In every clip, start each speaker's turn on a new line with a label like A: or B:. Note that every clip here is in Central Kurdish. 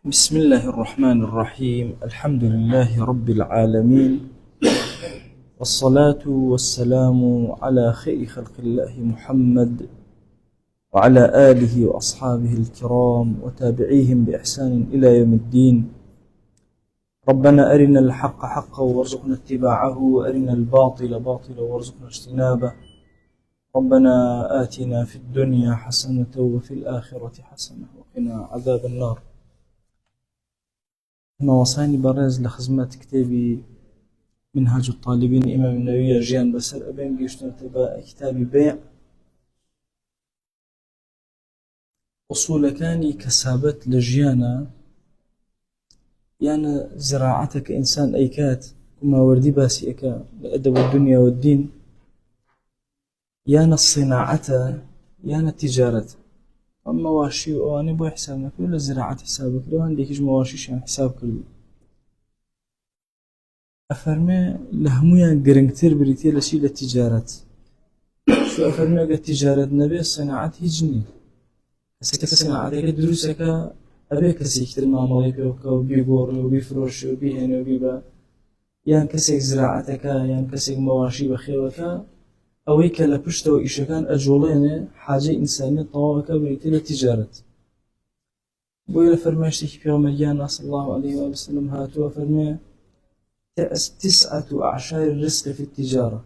A: بسم الله الرحمن الرحيم. الحمد لله رب العالمين، والصلاة والسلام على خير خلق الله محمد وعلى آله وأصحابه الكرام وتابعيهم بإحسان إلى يوم الدين. ربنا أرنا الحق حقا وارزقنا اتباعه، وأرنا الباطل باطلا وارزقنا اجتنابه. ربنا آتنا في الدنيا حسنة وفي الآخرة حسنة وقنا عذاب النار. ما وصاني برز لخزمات كتابي منهاج الطالبين إمام النووي جيان بسر أبين قيشتون تبا كتابي بيع أصول كاني كسابت لجيانا، يعني زراعتك إنسان أيكات كما وردي باسي أكا لأدب الدنيا والدين، يعني الصناعة يعني التجارة. أما مواشي وأواني بو حسابك ولا زراعة حسابك، لو عندك مواشيش يعني حسابك أفرمي لهمويا قرنكتر بريتي لشي للتجارات. شو أفرمي قد تجارة نبي الصناعة هجني كسك صناعة دروسك أبي كسيكتر معاملة بيوكا وبيغور وبيفروش وبيهن وبيبا، يعني كسك زراعتك يعني كسك مواشي بخيوكا أويك لبشت وإيشكان أجولين حاجة إنسانية طوابك بريتي للتجارة. بويل فرماشتك في غمريان صلى الله عليه وسلم هاتوا فرمي 9 أعشار الرزق في التجارة.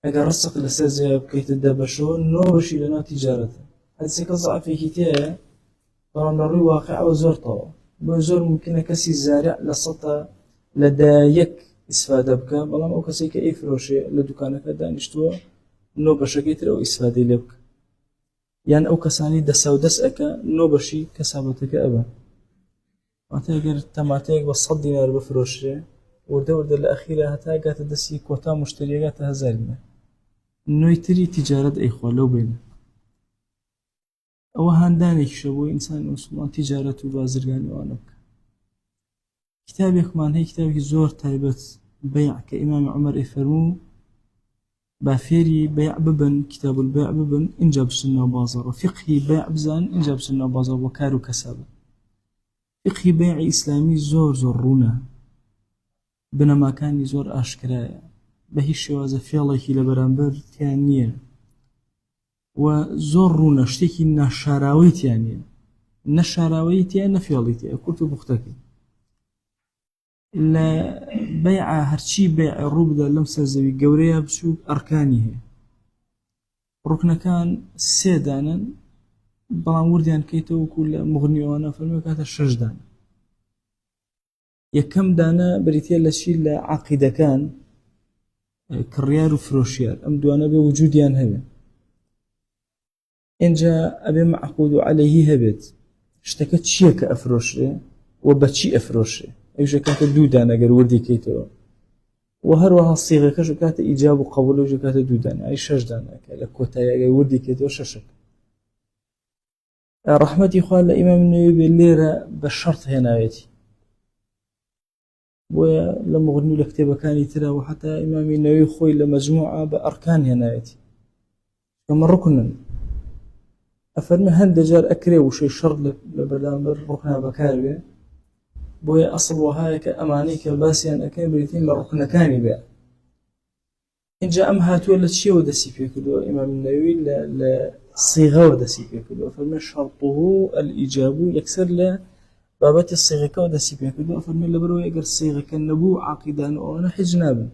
A: أجا رزق لسازي بكيت الدبشو نوبشي لنا تجارة. هذا سيكون في كتير طبعا ضروري واقع وزور طوا بزور ممكن كسي زارع لسطة لدايك استفادة بك، بلام أو كسي كأي فروشي لدكانك دانشتوا نوبشا كيتر أو استفادة لبك، يعني أو كساني دساو دسأكا نوبشي كسابتك أبا. واتاقر تماتيك بصد دينار بفروشي ورده الأخيرة هتا قات دسي كوتا مشتريات هزارنا نويتري تجارة إخوة لو بين أو هاندانيك شبو إنسان مسلمان تجارة وبازرقاني وانك. كتابك مان هي كتابك زور تايبت بيع كإمام عمر إفرمو بافيري بيع ببن، كتاب البيع ببن إنجاب سنة بازار، وفقهي بيع بزان إنجاب سنة بازار وكارو كسابة. فقهي بيع إسلامي زور رونا بنما كان زور أشكرايا بهي شوازة فيالله لبرانبر تيانية وزور رونا شتيكي نشاراويت، يعني نشاراويت يعني نفياليتي كتب مختكي إلا بيع هرشي بيع الروبدا لمسا زوي قوريا بسوق أركانيه. ركنا كان سيدانا بلان ورديان كيتو كل مغنيوانا فالمكات الشجدان يكم دانا بريتيا لشي لعقيدة كان كريار وفروشيار أم دوانا بوجوديان هبه إنجا أبي معقود عليه هبت اشتكت شيك أفروشي وبتشي أفروشي أيش كانت دودانا قال وردي كيتو، وهروها الصيغة كشو كانت إيجاب وقبول وجو كانت دودانا أي شجدانا كلا كوتايا قال وردي كيتو ششك. رحمتي إخوان الإمام النووي بالليرة بالشرط هنايتي ولما غنوا لكتابة كان ترى، وحتى إمام النووي خوي لمجموعة بأركان هنايتي كما ركنا أفرمي هندجار أكري وشي شرط لبرنامج ركنا بكاربي بويا أصل وهاي كأماني كباسيان أكين بريتين لركنا كاني بيع. إن جاء أم هاتوا لتشي ودسي في كدو إمام النووي لصيغة ودسي في كدو أفرمي شرطه الإيجاب يكسر له بابات الصيغة ودسي في كدو أفرمي لبرو يقر الصيغة كالنبو عقيدان وأنا حجنابا.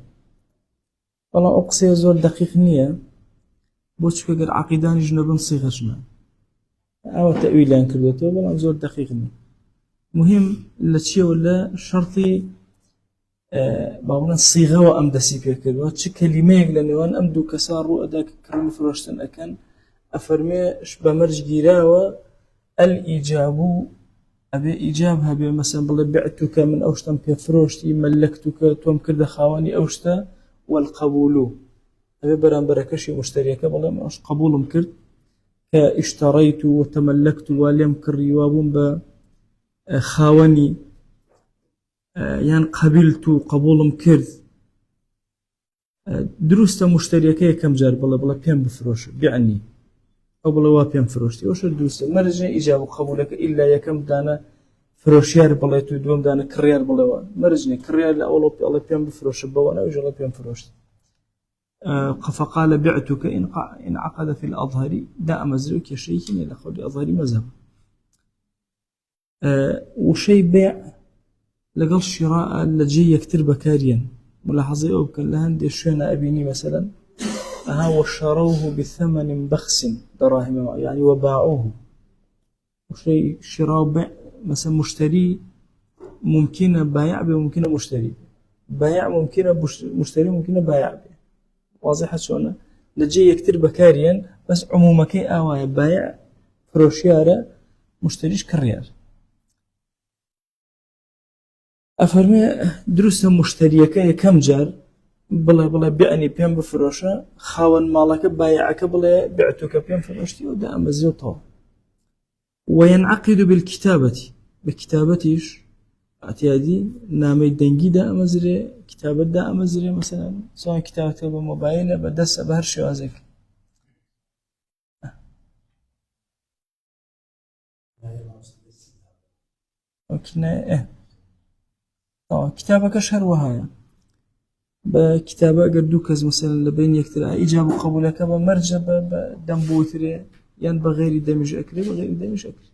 A: والله أقصي زول دقيق نية بوش كقر عقيدان جنبا صيغة جناب أو تأويلان كردوتو والله زول دقيق نية. مهم لتشي ولا شرطي بابنا الصيغة وأم دسي في كدو تش كلمة لأنه أمدو كسار رؤداك كرم فروشتن أكن أفرمي بمرج جيراوة الإيجاب أبي إيجابها بمثلا بل بعتك من أوشتم كفروشتي ملكتك توم كرد خاواني أوشتا، والقبول أبي بران بركشي مشتريك بل ما قبول مكرد كاشتريت وتملكت ولم كريوابون بخاواني يعني قبلت قبول مكرد دروستا مشتريك كم جار بلا بيان بفروش بعني أو بلا وابيان فروشتي وش دروستا مرجع إيجاب قبولك إلا يكم دانا فرۆشیار بڵێت و دوم دانە کڕیار بڵێەوە مەرجنی کڕیار لە ئەوڵۆ پێم بفرۆشە بەوەنە و ژەڵە پێم فرۆشت فقال بعتك إن عقد في الأظهر دا أمزرك يا شيخي لأخذ الأظهر مذهب وشي بيع لقل شراء لجي يكتر بكاريا ملاحظة أو كان لهندي شينا أبيني مثلا وشروه بثمن بخس دراهم يعني وباعوه وشي شراء بيع مثلا مشتري ممكن بايع به ممكن مشتري بايع ممكن مشتري ممكن بايع به واضحة شلون لجي يكتر بكاريا بس عموما كي آوايا بايع فروشيارة مشتريش كريار أفرمي دروسة مشتريك كم جار بلا بيعني بيان بفروشة خاون مالك بايعك بلا بعتك بيان فروشتي ودا أمزيطه وينعقد بالكتابة بكتابتيش اعتيادي نامي دنجي دا أمزري كتابة دا أمزري مثلا سواء كتابة بموبايل بدس بهر شوازك وكنا كتابك شهر وهايا بكتابة قردوكز مثلا لبين يكتر إيجاب وقبولك بمرجع بدنبوثري يعني بغير دمج أكري بغير دمج أكري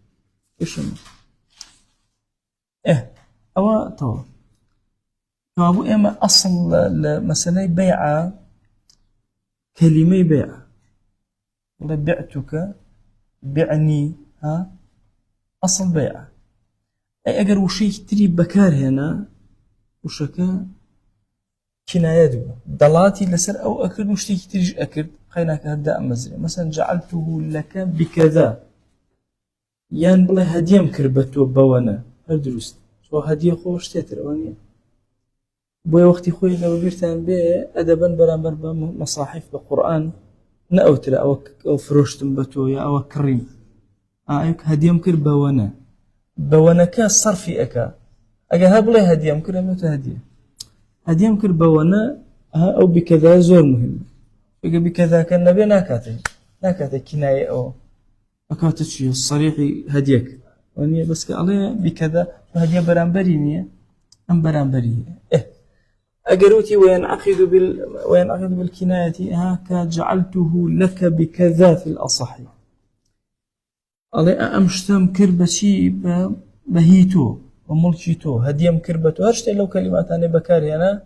A: إيش أو طبعا فأبو إما أصل مثلا بيع كلمة بيع والله بعتك بعني أصل بيع أي أجر وشي تري بكار هنا وشكا كناية دو ضلاتي لسر أو أكد وشتي تريج أكد خيناك هدا مزري مثلا جعلته لك بكذا يعني بلا هديم كربتو بوانا هردروست سو هدية خوش تتروانية بوي وقتي خوي لو بيرتان بيه أدبا برامبر بمصاحف بقرآن نأوتر أو فروشتم بتويا أو كريم أيك هديم كر بوانا كا صرفي أكا أجا هبلا هديم كر متى هديم كر بوانا أو بكذا زور مهم بكذا كان نبي ناكاتي كناية أو أكاتي شيء الصريح هديك واني بس كالله بكذا هدية برامبرينية أم برامبرية أجروتي وينعقد بالكناية هكا جعلته لك بكذا في الأصح الله أمشتم كربشي بهيتو وملكيتو هديم كربتو هرشت لو كلمات أنا بكاري أنا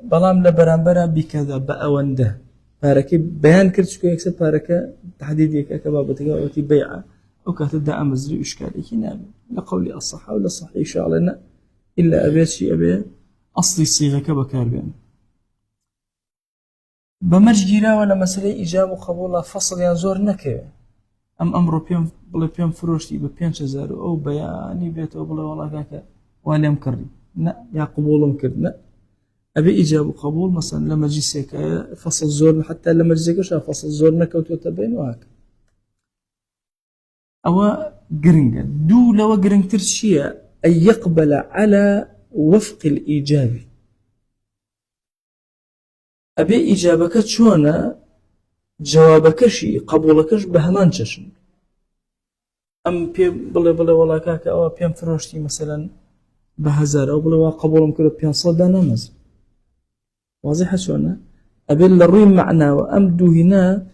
A: بلام لبرامبرا بكذا بأونده باركي بيان كرتشكو يكسب باركة تحديدك كبابتك وتي بيعة أو كتبدأ أمزري إشكالي كنام لقولي الصحة ولا الصحيح شغلنا إلا أبيت شيء أبي أصلي صيغة كبكار بين بمرجيرا ولا مسألة إجابة وقبول فصل ينزور نكه أم أمر بيم فروشتي ببيان شزارو أو بياني بيت أو بلا والله كاكا ولا مكري لا يا قبول مكر لا أبي إجابة وقبول مثلا لما جيسك فصل زور حتى لما جيسك شاف فصل زور نكوت وتبين وهكذا أو جرينجا دو لو جرينج ترشيا أن يقبل على وفق الإيجاب أبي إجابك شونا جوابكشي قبولكش بهمان ششن أم بلا ولا كاكا أو بيم فروشتي مثلا بهزار أو بلا قبولهم كله بيم صدا نمز واضح شونا أبي الريم معنا وأمدو هنا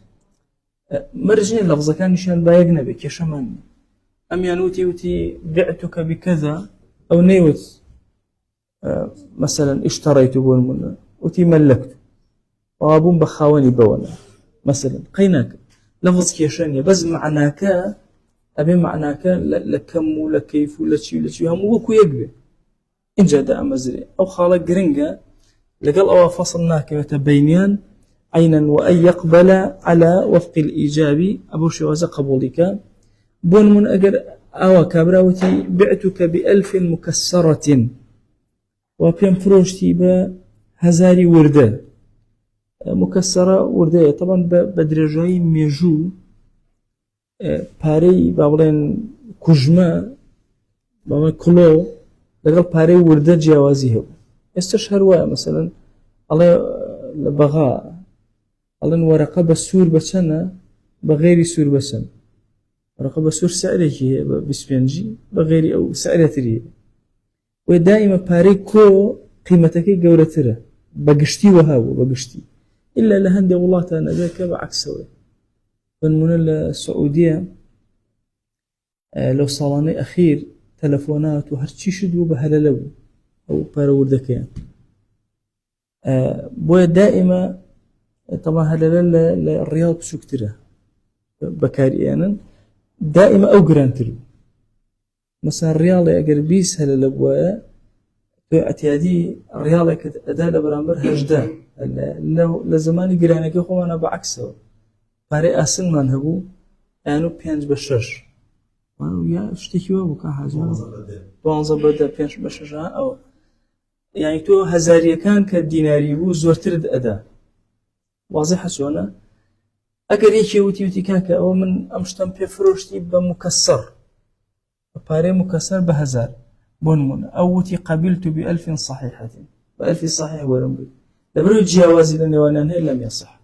A: مرجني لفظة كان يشان بايقنا بك يا شمان أم ينوتي بعتك بكذا أو نيوت مثلا اشتريت بون وتي ملكت وابون بخاوني بونا مثلا قيناك لفظ كيشانية بس معناك أبي معناك لكم ولا كيف ولا شيء هم وكو يقبل إن جاد أمزري أو خالق جرينجا لقال أو فصلناك يتبينيان عينا وأن يقبل على وفق الإيجاب أبو شوازة قبولك بون من أجر أو كابراوتي بعتك ب1000 مكسرة وبيم فروشتي بهزاري وردة مكسرة وردة طبعا بدرجاي ميجو باري بابلين كجمة بابلين كلو لقل باري وردة جوازيه استشهر مثلا الله لبغاء الله ورقة بالسور بسنة بغير سور بسنة ورقة بسور سعرك هي بسبنجي بغير أو سعرتري ودائما باريكو قيمتك جورتره بقشتي وهاو بقشتي إلا لهندي والله أنا ذاك بعكسه من السعودية لو صالوني أخير تلفونات وهرشي شدوا بهللو أو بارود ذكيان بويا دائما طبعا هلل الرياض بشو كتيره بكاريانا دائما أو جرانتلو مثلا الرياض أجر بيس هلل بويا اعتيادي الرياض كد أداة برامبر هجدة لو لزماني جرانك يخو أنا بعكسه باري أسن من هبو أنو بينج بشش ويا اشتكي وابو حاجة دوانزا بدا بينج بشش أو يعني تو هزارية كان كديناري بو زورترد أداة واضحة شونا أجر يكي وتي كاكا أو من أمشتم بيفروشتي بمكسر باري مكسر بهزار بونمون أو تي قبلت ب1000 صحيحة ب1000 صحيح ورمبي لبرو جوازي لنوانان لم يصح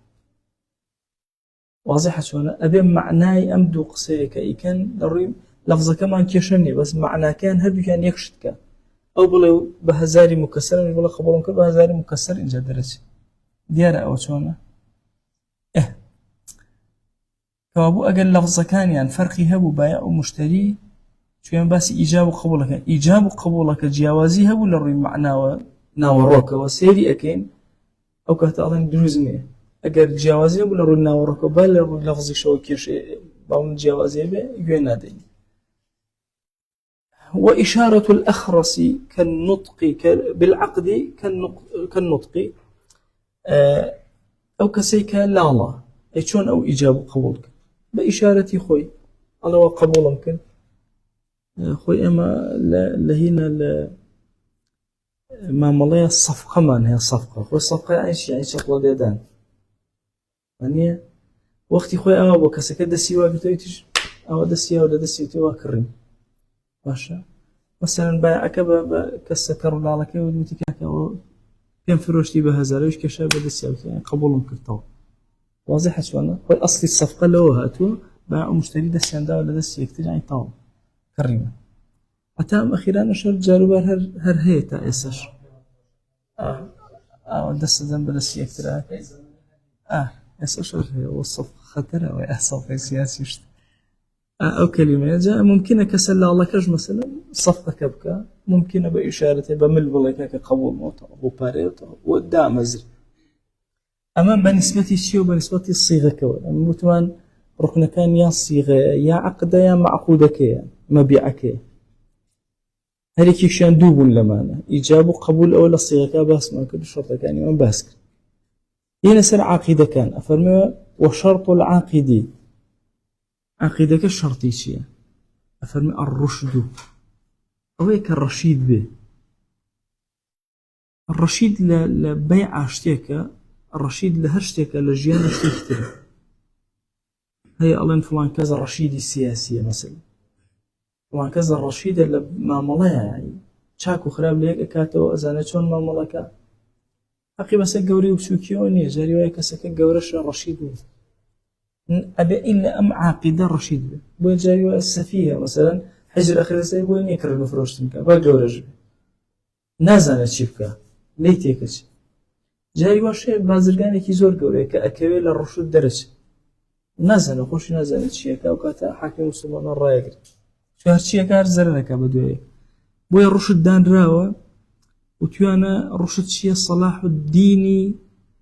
A: واضحة شونا أبي معناي أمدو قصيك إيكان الريم لفظة كمان كيشني بس معنى كان هدو كان يكشتك أو بلو بهزاري مكسر بلا قبولن كل بهزاري مكسر إن جدرس ديارة أو شونا كوابو أقل لفظة كان يعني فرقي هبو بايع ومشتري شو بس إيجاب وقبولك إيجاب وقبولك جوازي هبو للريم معناه ناوروك وسيري أكين أو كهتأذن دروزني أجر جوازي ولا رنا وركوبال لفظي شو كيش بعون جوازي بينادي وإشارة الأخرس كالنطق بالعقد كالنطق أو كسيك لا أي شون أو إجابة قبولك بإشارة خوي الله وقبول ممكن خوي أما لهنا ما ملايا الصفقة ما هي الصفقة خوي الصفقة يعني شغلة ديدان يعني وقتي خوي أبو كسك دسيوا بتويتش أو دسيوا ولا دسيوا كريم ماشا مثلا بايعك بكسكر ولا على كي ودوتي كاكا كان فروشتي بهزار وش كشاب دسيوا يعني قبولهم كرتوا واضح شلون خوي أصلي الصفقة لو هاتوا باع مشتري دسيان دا ولا دسي كتير يعني طاو كريمة أتام أخيرا نشر جاربار هر هيتا إسش دس ذنب دسي كتير إسش هي والصفقة خطرة ويحصل سياسي شت أو كلمة جاء ممكن كسل الله كج مثلا صفقة كبكة ممكن بإشارة بمل بلاك كقبول موت أبو باريت ودعم مزر أما بالنسبة الشيء وبالنسبة الصيغة كون متوان ركن كان يا صيغة يا عقد يا معقودة كيا مبيعك هذيك شان دوب لمانا إيجاب وقبول أول الصيغة كباس ما كل شرط كان ما باسك هنا سر عقيدة كان أفرمي وشرط العاقد عقيدة كالشرطي شيء أفرمي الرشد أو هيك الرشيد به الرشيد لبيع اشتيك الرشيد لهرشتك لجيان اشتيك هي الله فلان كذا رشيد السياسية مثلا فلان كذا الرشيد اللي ما ملاها يعني شاكو خراب ليك كاتو أزانتون ما ملاكا أخي بس الجوري وبسوكيوني جاري وياك سكك جورش الرشيد أبي إلا أم عاقدة الرشيد بوين جاري ويا السفيه مثلا حجر أخي سي بوين يكرر مفروشتنك بالجورج نازل تشيبكا ليتيكش جاري واشي بازرگاني كي زور جوري كأكوي للرشود درج نازل خوش نازل تشيكا وكاتا حاكم مسلمان الرايقر شو هرشيكا هرزرنك بدوي بوين الرشود دان راوة وتوانا رشد شيء صلاح الديني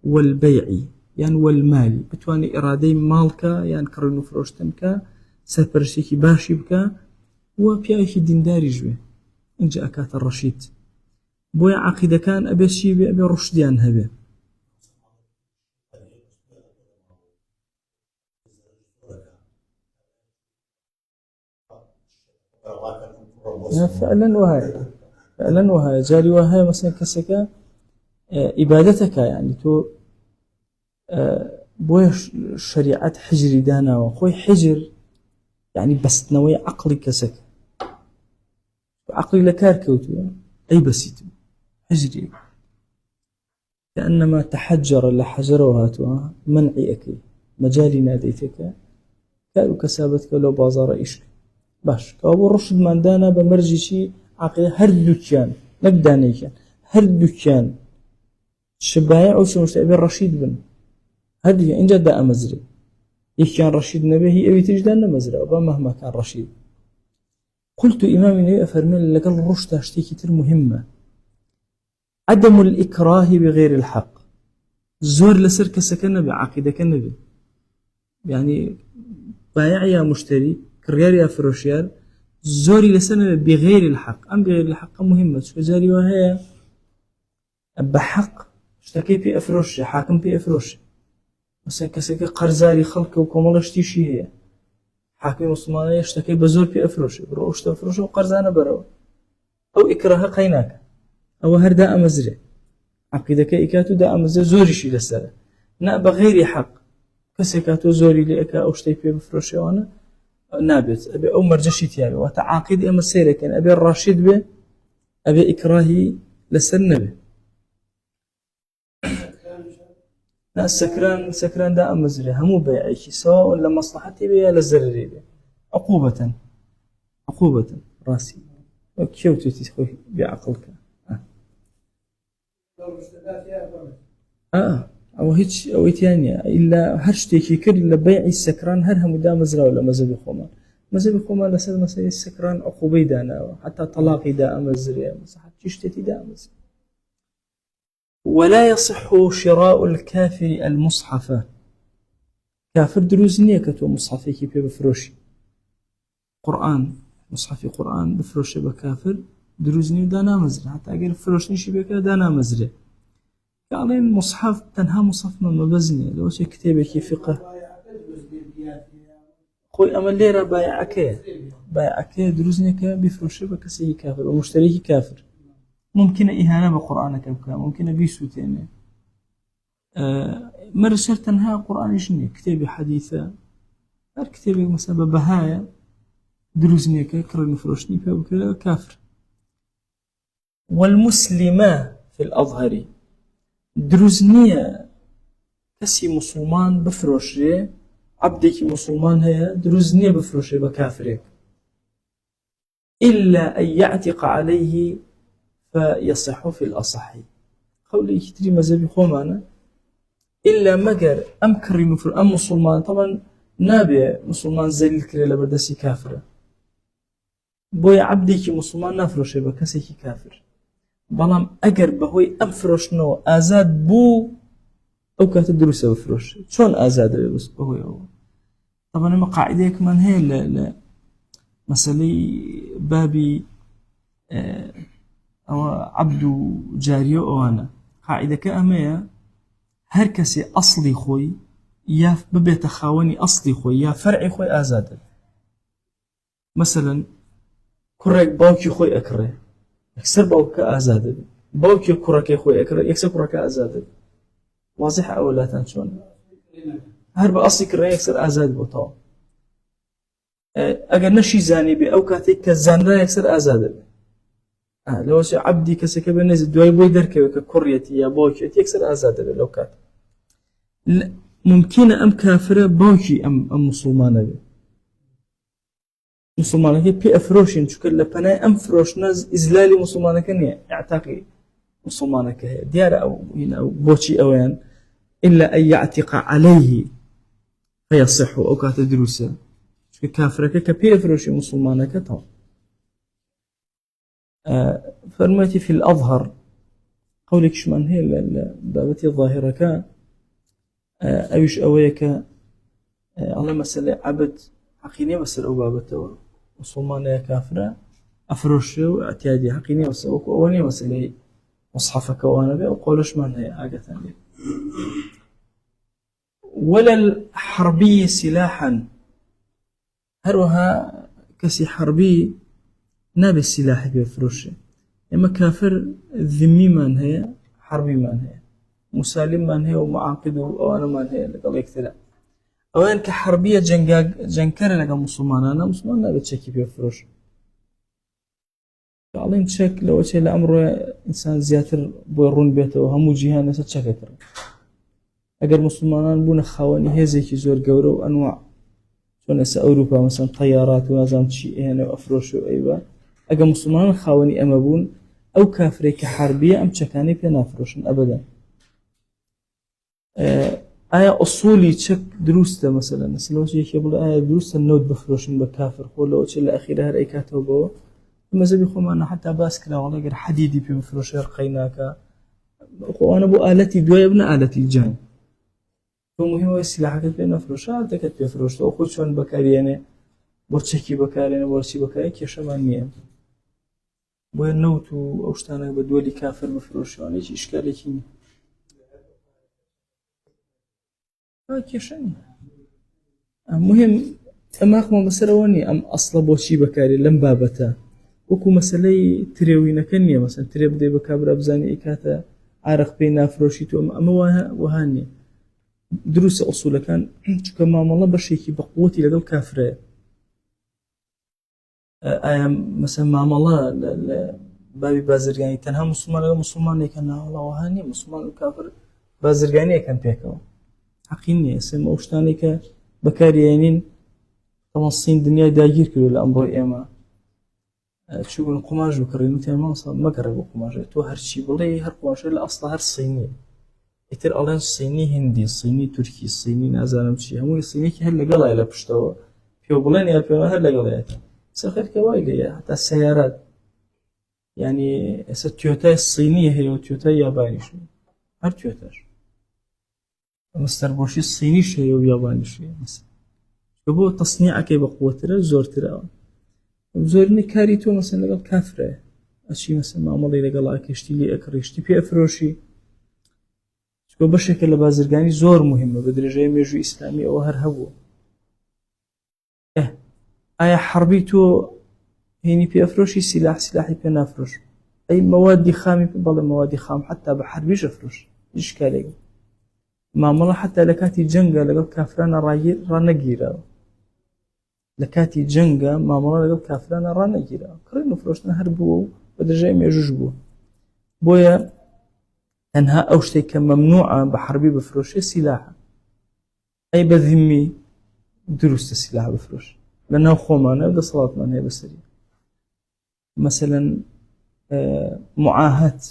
A: والبيعي يعني والمالي بتواني إرادي مالك يعني كرنو فروشتنك سفرشيكي باشي بك وبيعيش دينداري جوه إن جاء كات الرشيد بويا عقيدة كان أبي شيء أبي رشديان هبه فعلا وهاي جاري وهاي مثلا كسكا إبادتك يعني تو بويش شريعة حجري دانا وخوي حجر يعني بس نوي عقلي كسك عقلي لكاركوتو أي بسيتو حجري كأنما تحجر لحجروها تو منعي أكي مجالي ناديتك کار و کەسابەتکە لەو بازاڕە ئیشک باش کەوا بۆ ڕشتماندانە بە مەرجێکی عەقیدە هەردووکیان نەک دانەیەکیان هەردووکیان شبایع و شمشتە ئەبێ ڕەشید بن هەردووکیان اینجا دا ئەمەزرێ یەکیان ڕەشید نەبێ هی ئەوی تریشدا نەمەزراوە با مەهما کان ڕەشید قلت إمامي نووي أفرمين لقل رشد أشتيكي تر مهمة عدم الإكراه بغير الحق زور لسر كسكن بعقيدة كنبي يعني بايع يا مشتري كريار يا فروشيار زوري لسر بغير الحق أم بغير الحق مهمة شو زاري وهي بحق اشتكي في أفروش حاكم في أفروش مثلا كسكي قرزاري خلق وكمال اشتيشي هي حاكم مسلمان يشتكي بزور في أفروش بروش تفروش وقرزانة برو أو إكراه قيناك أو هردا أمزري عقيدة كإكاتو دا أمزري زوري شي لسر نا بغير حق كسكاتو زوري لإكا أو اشتي في بفروش وانا نابت أبي أو مرجشي تيابي وتعاقد أما سيرك أبي الراشد به أبي إكراهي لسر نبي لا سكران دا أمزري همو بيعيشي سواء لمصلحتي بي للزرري بي عقوبة راسي كيف تتخوي بعقلك أو هيك أو ثانية إلا هرشتي كر إلا بيع السكران هرهم دا مزرا ولا مزبي خوما لسر مسألة السكران عقوبة دانا حتى طلاقي دا أمزري مصلحة تشتتي دا أمزري ولا يصح شراء الكافر المصحف كافر دروزنية كتو مصحفي كيف بفروشي قرآن مصحفي قرآن بفروشي بكافر دروزنية دانا مزري حتى أقل فروشني شي بك دانا مزري قالين مصحف تنها مصحف ما مبزني لو شي كتابي كيف فقه خوي أما الليرة بايعكي دروزنية كيف بفروشي بكسيه كافر ومشتريه كافر ممكن إهانة بقرآنك بكا ممكن بيسوتين مرسل تنها قرآن جني كتابي حديثة هر كتابي مثلا ببهاية دروزني كرر مفروشني فبكا كافر والمسلمة في الأظهر دروزنية كسي مسلمان بفروشي عبدك مسلمان هي دروزنية بفروشي بكافرك إلا أن يعتق عليه فيصح في الأصح قولي كتري مذهبي خومانا إلا مقر أم كري أم مسلمان طبعا نابع مسلمان زليل كري لبردسي كافرة بوي عبديك مسلمان نفروشي بكسيكي كافر بلام أقر بهوي أم فروشنو آزاد بو أو كانت دروسة بفروش شون آزاد بس بهوي أو طبعا ما قاعدة كمان هي لا مسألة بابي أو عبد جارية أو أنا قاعدة كأمية هر كسي أصلي خوي يا ببيت خاوني أصلي خوي يا فرعي خوي آزاد مثلا كرك باوكي خوي أكره يكسر باوك آزاد باوكي كرك خوي أكره يكسر كرك آزاد واضح أو لا تنشون هرب أصلي كره يكسر آزاد بطاو أجر نشي زاني بأو كاتيك كزانرا يكسر آزاد لو شيء عبدي كسكب الناس دوي بوي دركه ككريتي يا بوكي يكسر آزاد لو كان ممكن أم كافرة بوكي أم مسلمانة مسلمانة هي بي أفروشين شو كلا بناء أم فروش ناز إزلالي مسلمانة كنية اعتقي مسلمانة كهي ديار أو هنا أو بوكي أوان إلا أن يعتق عليه فيصح أو كاتدروسه شو كافرة كبي أفروشي مسلمانة كتام فرميتي في الأظهر قولك شمان هي بابتي الظاهرة كان أيش أويك الله مسألة عبد حقيني مسألة أو بابته مسلمان كافرة أفرشه واعتيادي حقيني مسألة أولي مسألة مصحفك وأنا بي وقولش من هي حاجة ثانية ولا الحربي سلاحا هروها كسي حربي نابي السلاح بفروشه إما كافر ذمي من هي حربي من هي مسالم من هي ومعاقد وأنا من هي لقضية كذا أوان كحربية جنكر لقى مسلمان أنا مسلمان نابي تشكي بفروش قالين تشك لو شيء لأمره إنسان زياتر بيرون بيته وهم جهان ناس تشكتر أجر مسلمان بون خواني هي زي كي زور جورو أنواع چۆن ئێستا ئەوروپا مەسەڵەن تەیارات و نازانم چی ئێنە و ئەفرۆش و ئەیوە ئەگە موسڵمانان خاوەنی ئەمە بوون ئەو کافرێک کە حربیە ئەم چەکانەی پێ نافرۆشن ئەبەدەن. ئایا ئوسولی چەک دروستە مەسەلەن سلەوەیەکی بڵێ ئایا دروستە نەوت بفرۆشن بە کافر خۆ لەوە چ لە ئەخیرە هەر ئەیکاتەوە بەوە مەزەبی خۆمانە حتا باس کراوەڵ ئەگەر حەدیدی پێ بفرۆشێ قەی ناکە خۆوانە بۆ ئالەتی دوایە بنە ئالەتی جەنگ تۆ مهمەوەی سلاحەکەت پێ نەفرۆشە ئالەتەکەت پێ فرۆشتەوە خۆ چۆن بەکارێنێ بۆ چەکی بەکارێنە بۆ چی بەکارێ کێشەمان نییە بۆیە نەوت و ئەو شتانە بە دۆلی کافر بفرۆشەوانێکی ئیشکالێکی نییە کێشە نییە مهم ئەماقمان بەسەرەوە نیە ئەم ئەسڵە بۆچی بەکارێ لەم بابەتە وەکو مەسەلەی ترێوینەکە نییە مەسەن ترێ بدەی بە کابرا بزانانی ئەی کاتە عارق پێی نافرۆشی تۆ ئەمە وەها نییە دروستە ئوسوولەکان چونکە مامەڵە بەشێکی بەقووەتی لەگەڵ کافرەیە ئایا مەسەن مامەڵە لە بابی بازرگانی تەنها موسڵمان لەگەڵ موسڵمانێکە ناوەڵاوەها نییە موسڵمان و کافر بازرگانی ئەەکەن پێکەوە حەقی نییە سێمە ئەو شتانێک کە بەکارهێنین تەواو سین دنیای داگیر کردو لە ئەمڕۆی ئێمە چوون قوماش بکڕین و تێمە مەگەڕێ بۆ قوماشە تۆ هەرچی بڵێ هەر قوماشە لە ئەسڵا هەر سینی ئیتر ئەڵێن سینی هندی سینی تورکی سینی نازانم چی هەمووی سینێکی هەر لەگەڵای لە پشتەوە پێ بڵێن یا پێوە هەر لەگەڵایەتە سەخێرکە وای لێیە هەتا سەیارات یعنی ئێستا توێتای سینی هەیە و توێتای یابانیش هەر توێتاش مستەربۆشی سینیش هەیە و یابانیش هەیە بۆ تەسنیعەکەی بە قووەترە زۆرترەوە زۆرینەی کاری تۆ مەسەن لەگەڵ کافرەیە ئەچی مەسەن مامەڵی لەگەڵا کەشتی لێ ئەکڕیشتی پێ ئەفرۆشی چکە بەشێکە لە بازرگانی زۆر مهمە بە درێژەی مێژووی ئیسلامی ئەوە هەر هەبووە ئایا حربی تۆ هێنی پێ ئەفرۆشی سلاحی پێ نافرۆش ئەی مەوادی خامی بەڵێ مەوادی خام حتا بە حربیش ئەفرۆش ئیشکالێک مامەڵە حتا لە کاتی جەنگە لەگەڵ کافرانە ڕانەگیرەوە لە کاتی جەنگە مامەڵە لەگەڵ کافرانە ڕانەگیرەوە کڕین و فرۆشتنە هەر بووە و بە درێژەی مێژوش بووە بۆیە تەنها ئەو شتێک کە مەمنوعە بە حربی بفرۆشێ سیلاحە ئەی بە ذیمی دروستە سیلاح بفرۆش لە ناو خۆمانە دەسەڵاتمان هەیە بەسەری مەسەلەن معاهەت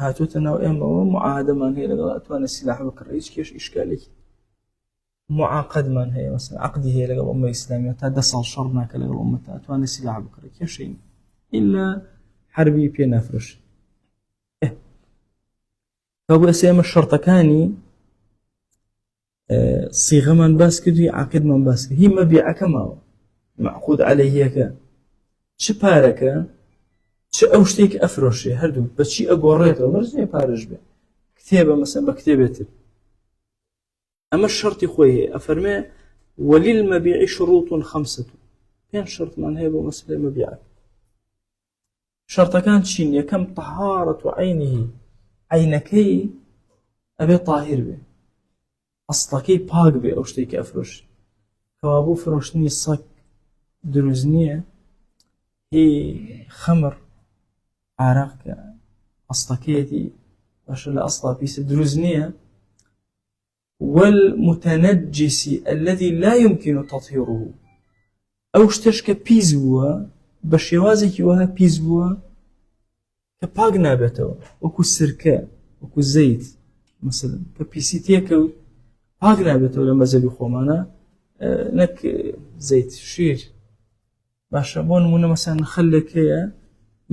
A: هاتووتە ناو ئێمەوە معاهدەمان هەیە لەگەڵ ئەتوانێت سیلاح بکڕێ هیچ کێش ئیشکالێکی معاقدمان هەیە مەسەلەن عەقدی هەیە لەگەڵ ئوممەی ئیسلامیە تا 10 ساڵ شەڕ ناکە لەگەڵ ئوممەتە ئەتوانێت سیلاح بکڕێ کێشەی نییە ئیلا حربی پێ نافرۆش کابوو ئێستا ئێمە شەڕتەکانی سیغەمان باس کردووی عاقدمان باس کرد هی مەبیعەکە ماوە معقود عەلەیهیەکە چ پارەکە چ ئەو شتێک ئەفرۆشێ هەردوو بەچی ئەگۆڕێتەوە بەرزێ پارەش بێ کتێبە مەسەن بە کتێبێتر ئەمە شەڕتی خۆی هەیە ئەفەرمێ وەلیلمەبیع شروط 5 5 شەرتمان هەیە بۆ مەسەلەی مەبیعەکە شەرتەکان چین یەکەم طەهارەت عەینیهی عینەکەی ئەبێ طاهیر بێ ئەسڵەکەی پاک بێ ئەو شتێکی ئەفرۆش کەوابوو فرۆشتنی سەگ دروست نییە هی خەمر عارەق کە ئەسڵەکەیەتی باشە لە ئەسڵا پیسە دروست نییە والمتنجس الذي لا يمكن تطهيره ئەو شتش کە پیس بووە بە شێوازێکی وەها پیس بووە کە پاک نابێتەوە وەکو سرکە وەکو زەیت مثلا کە پیسی تێکەوت پاک نابێتەوە لە مەزەبی خۆمانە نەک زەیت شیر باشە بۆ نمونە مەسەن خەلێکەیە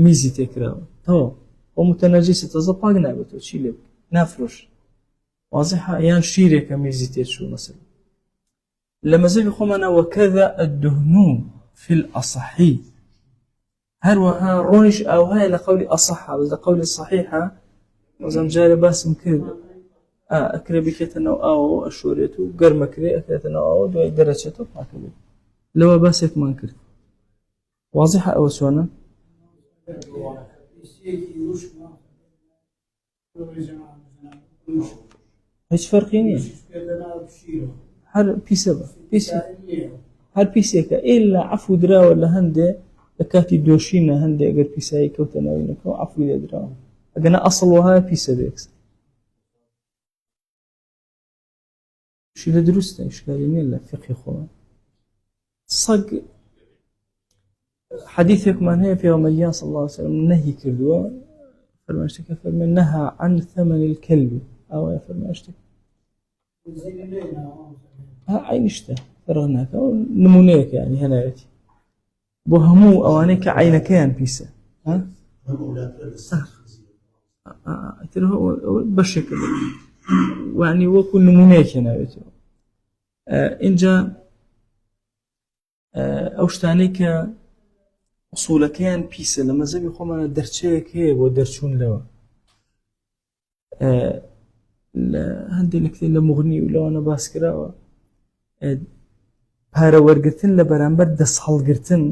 A: میزی تێکراوە تەواو بۆ متەنەجیسە تەزە پاک نابێتەوە چی لێ نافرۆش واضحە یان شیرێکە میزی تێچوو مەسەن لە مەزەبی خۆمانە وەکەذا الدهن في الأصح هەروەها ڕۆنیش ئەوهەیە لە قەولی ئەصەحە لە قەولی صحیحە وەزەم جارێ باسم کرد ئەکرێ بکێتە ناو ئاوەوە ئەشۆرێت و گەرمەکرێ ئەکرێتە ناو ئاوە دوای دەرەچێتەوە پاکە بێت لەوە باسێکمان کرد واضحە ئەوە چۆنە هیچ فەرقی نییە هەر پیسە بە هەر پیسێکە ئێلا عەفو دراوە لە هەندێ لە کاتی دۆشینە هەندێک ئەگەر پیسایی کەوتە ناوینەکەەوە عەفوی لێ دراوە ئەگەنا ئەسڵ وەها پیسە بێ شي لدروسته إشكالي نيلا فقه خوا صق حديثك من هي في غمريان صلى الله عليه وسلم نهي كردوا فرماشتك فرمان نهى عن ثمن الكلب أو فرماشتك عينشته فرغناك نمونيك يعني هنايتي بوهمو أوانيك عينك يان بيسا ها ترى بشكل يعني وكل نمونيك هنايتي إنجا أوشتانيك أصولكيان بيسا لما زبي خوما درتشيك هي ودرتشون لوا هندي لكتي لمغني ولو أنا باسكرا پارە وەرگرتن لە بەرامبەر دەست هەڵگرتن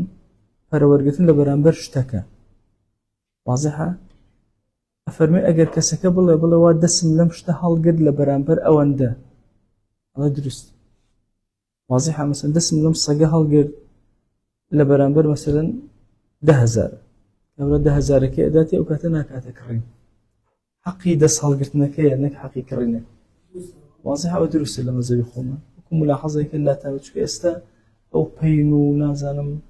A: پارە وەرگرتن لە بەرامبەر شتەکە واضحە ئەفەرمێ ئەگەر کەسەکە بڵێ وا دەسم لەم شتە هەڵگرت لە بەرامبەر ئەوەندە ئەوە دروست واضحە مەسەلەن دەسم لەم سەگە هەڵگرت لە بەرامبەر مەسەلەن 10,000 ئەوە 10,000ەکەی ئەداتی ئەو کاتە ناکاتە کڕین حەقی دەست هەڵگرتنەکەیە نەک حەقی کڕینە واضحە ئەوە دروستە لە مەزەبی خۆمان ملاحظة لا تابتش كأستا أو بينو نازانم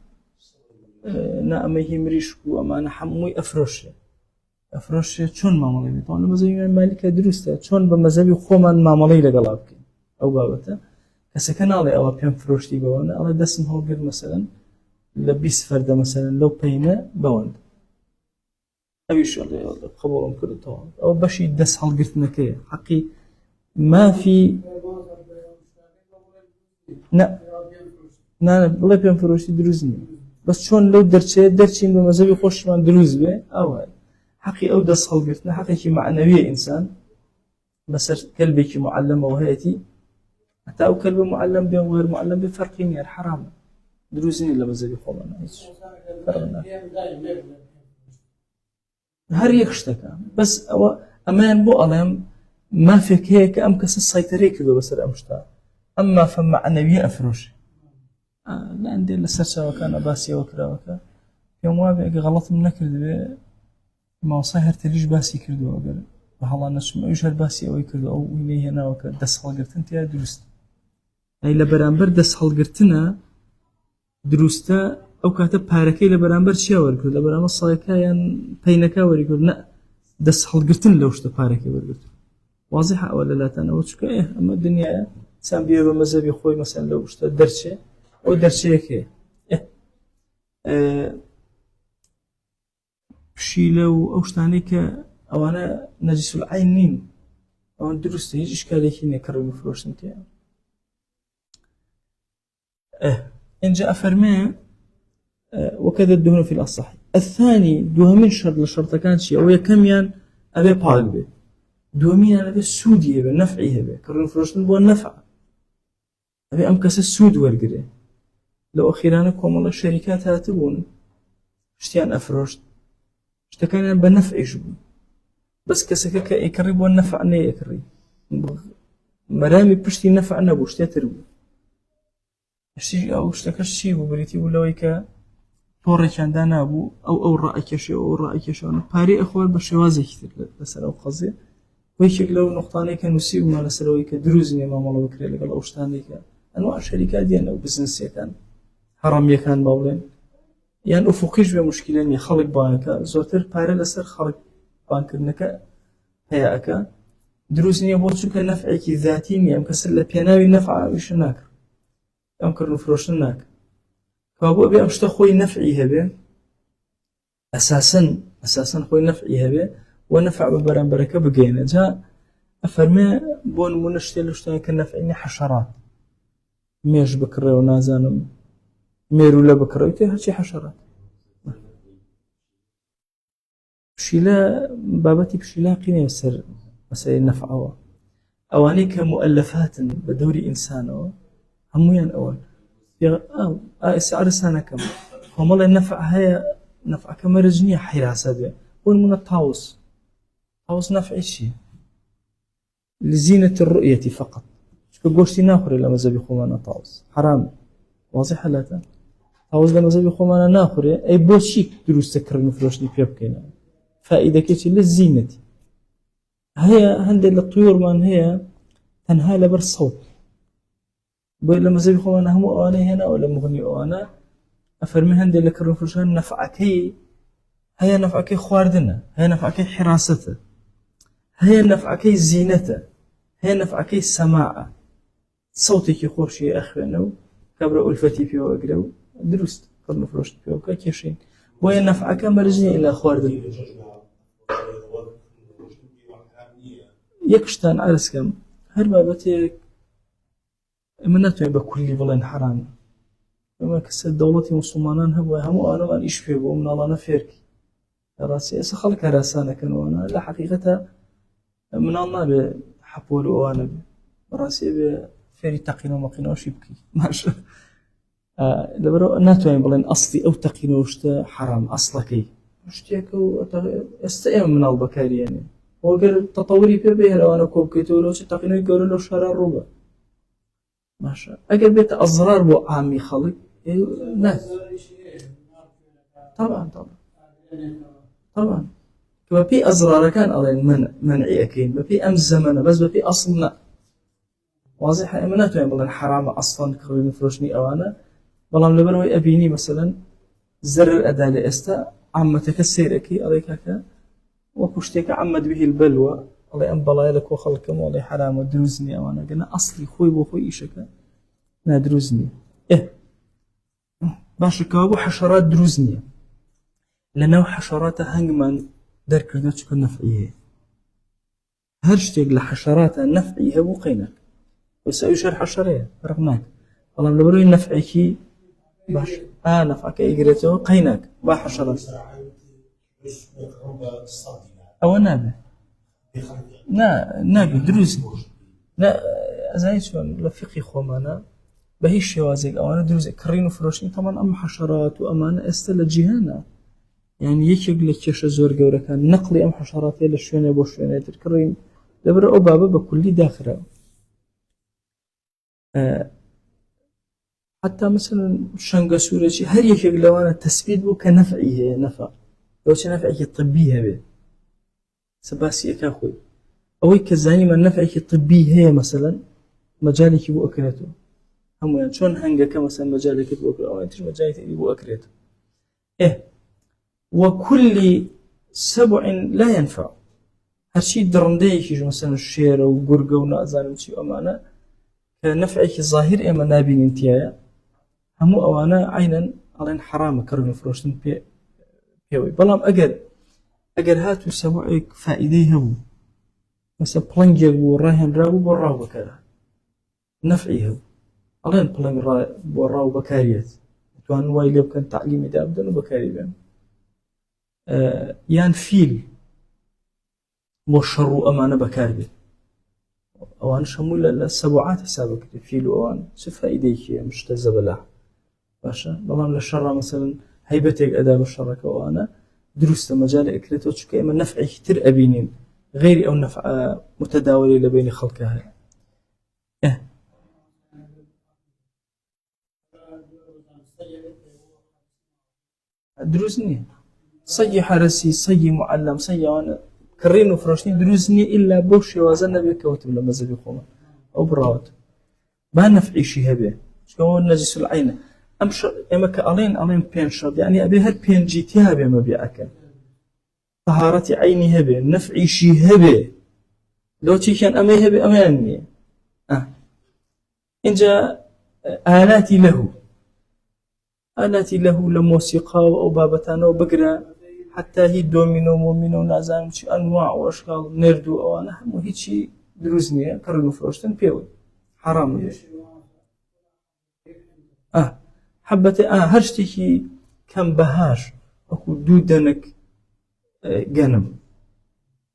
A: نأميه مريشكو أما أنا حموي أفرش شون معاملة بيطان لما زي مالك درسته شون بمزاجي خومن معاملة لقلابك أو بابته كسكن على أو بيم فروشتي بوانا على دسم هو غير مثلا لبيس فرده مثلا لو بينه بواند أبي شو الله قبولهم كله طبعا أو بشي دس حلقتنا كي حقي ما في لا بلا بيان فروشي دروزني بس شون لو درتشين بمزاجي خوش من دروز به أو حقي أو دس خلقتنا حقي شي معنوية إنسان بس كلبي شي معلم وهيتي حتى أو كلب معلم بين وغير معلم بفرقين يعني حرام دروزني إلا مزاجي خونا إيش فرقنا هر يكشتك بس أو أمان بو ألم ما فيك هيك أم كس السيطرة كذا بس الأمشتا أما فمعنوية أفروش لا عندي لسرسة وكان باسي وكرا وكا يوم وابع غلط من نكرد بي ما وصاهر تليش باسي كردو وقال بحالله نسمع يجهر باسي أو يكردو أو إليه هنا وكا دس حلقرتن تيا دروست أي لبرانبر دس حلقرتنا دروستا أو كاتب باركي لبرانبر شيا وركرد لبرانبر صايكا يعني بينكا وركرد نا دس حلقرتن لوشتا باركي وركرد واضحة ولا لا تناوتشك إيه أما الدنيا سام بيه بمزبي خوي مثلا لو اشتا درشة أو درشة كي بشي لو أو اشتانيك أو أنا نجس العينين أو درست هيج إشكالي كيني كرم فروش انتي إن جاء فرمان وكذا الدهون في الأصح الثاني دوهمين شرط لشرط كان شيء أو يكميان أبي بالبي دوهمين أبي السودية بالنفعية به كرم فروش نبوه النفع أبي أمكس السود ورقري لو أخيرانكم والله الشركات هاتبون اشتيان أفروشت اشتكان بنفع يجبون بس كسكك يكرب والنفع أنه يكري مرامي بشتي نفع نبو اشتي تربو اشتي أو اشتكش شي وبريتي ولا ويكا طوري كان دانا أبو أو رأيك شيء أو رأيك شيء أنا باري أخوال بشوازي كتير بس لو قصدي ويشك لو نقطاني كان نسيب ما لسلوي كدروزني ما الله بكري لقى الأوشتاني كان أنواع الشركات ديالنا وبزنس كان حرام يكان باولين يعني أفقيش بمشكلة يخلق بانكا زوتر باري لسر خلق بانكرنك هياكا دروزني بوتشو كنفعي كي ذاتي يعني كسر بيناوي نفع ويش ناكر يمكن نفروش ناك فابو أبي أمشتا خوي نفعي هبه أساسا خوي نفعي هبه ونفع ببران بركة بقينا جاء أفرمي بون منشتي لشتاني كنفعيني حشرات ميش بكري ونازانم ميرو لا بكري هاتشي حشرات بشيلا بابتي بشيلا قيني بسر مسائل نفعه أواني كمؤلفات بدوري إنسانه هميان أول سعر سنة كم هم الله النفع هي نفع كمرجنية حراسة ده من الطاوس طاوس نفع شيء لزينة الرؤية فقط كقولتي ناخر إلى مزبي خومانا طاوس حرام واضح لا طاوس لما مزبي خومانا ناخر أي بوشيك دروس تكرر نفروشني بيبكينا فائدة كيتي للزينة هي هندي الطيور من هي تنهى لبر الصوت لما زي بخو أنا هم أنا هنا ولا مغني أنا أفرمي هندي لك الرفرشان نفعكي هي نفعكي خواردنا هي نفعكي حراسته هي نفعكي زينته هي نفعكي سماعه صوتك خورشي أخوانه كبر ألفتي فيه وأقرأ درست قرن فروشت فيه وكاكيشين وين نفعك مرجني إلى خواردن يكشتان عرس كم هل بابتك مناتو بكل بلين حرام وما كسر دولتي مسلمانان هبوا هم أنا ما إيش فيه ومن الله نفيرك راسي أسخلك راسانا كانوا أنا لا حقيقة من الله بحبول وأنا راسي بفيري تقين ومقين وشيبكي ماشي لبرو ناتو بلين أصلي أو تقين وشتا حرام أصلكي وشتيكو استئم من البكاري يعني وقال تطوري به لو أنا كوبكيتو لو تقين يقولوا له شرار ربع ماشي أجل بيت أزرار بو عامي خلق ناس طبعا كما في أزرار كان على منعي أكيد ما في أمس زمن بس ما في أصلنا واضح إمانته يعني والله حرام أصلا كريم فروشني أو أنا والله من لبروي أبيني مثلا زر الأداة لإستا عمتك السيركي عليك هكا وكشتك عمد به البلوى الله أنبلا لك وخلكم والله حرام ودروزني أو أنا قلنا أصلي خوي وخوي إيشك نادروزني باش كابو حشرات دروزني لأنه حشرات هنجمان درك نتشك نفعيه هرشتك لحشرات نفعيه وقينك بس أي شر حشرية رغمك والله من بروي نفعك باش نفعك إجرته قينك بحشرات أو نابه نابه دروزني لا زي شو لفقي خومانا بهيش شوازق أو أنا دروز كرينو فروشين طبعا أم حشرات وأمانة استل جهانا يعني يشق لكيش زور جورا كان نقلي أم حشرات إلى شوية بوشوية تكرين لبر أو بابا بكل داخله حتى مثلا شنقة سورة هل يشق لو أنا تثبيت بو كنفعيه نفع لو نفعه طبية به سباسي كأخوي أو كزاني من نفعه الطبي هي مثلا مجالك بو أكلته هم يعني شون هنجا كمثلا مجالك بو أكلته أو أنتش مجالك بو أكلته وكل سبع لا ينفع هالشي درنديك يجي مثلا الشير وقرقة ونأزان وشي أمانة كنفعك ظاهر إما نابين انتيايا همو أوانا عينا على حرام كرم فروشتن بيوي بلام أجر هاتو سبعك فائديه هبو مثلا بلنجيك وراهن راو براو بكرا نفعيه علين بلنج براو بكاريات توان وايلي بكن تعليمي دا أبدن وبكاري بهم يان فيل مشر أمانة بكاري أوان شمول السبعات حسابك فيل أوان سفائديك مش تزبله باشا بلام للشر مثلا هيبتك أداب الشركة وأنا دروست مجال إكريتو شكا إما نفع كتير أبينين غيري أو نفع متداولي لبين خلقها دروزني صي حرسي صي معلم صي وانا كرينو فروشني دروزني إلا بوش وازن بك وتم لما زبي خوما أو براوت ما نفعي شي هبه شكو نجس العين أمش إما كألين بين شرط يعني أبي هل بين جيتي هبه ما بيأكل طهارتي عيني هبه نفعي شي هبه لو تي كان أمي هبه أماني إن جاء آلاتي له لموسيقى أو بابتان أو بقرة حتى هي دومينو مومينو نازم شي أنواع وأشكال نردو أو أنا هم هيك شيء دروزني كرنو فروشتن بيوي حرام حبتي هرشتي كم بهاش أكو دودنك جنم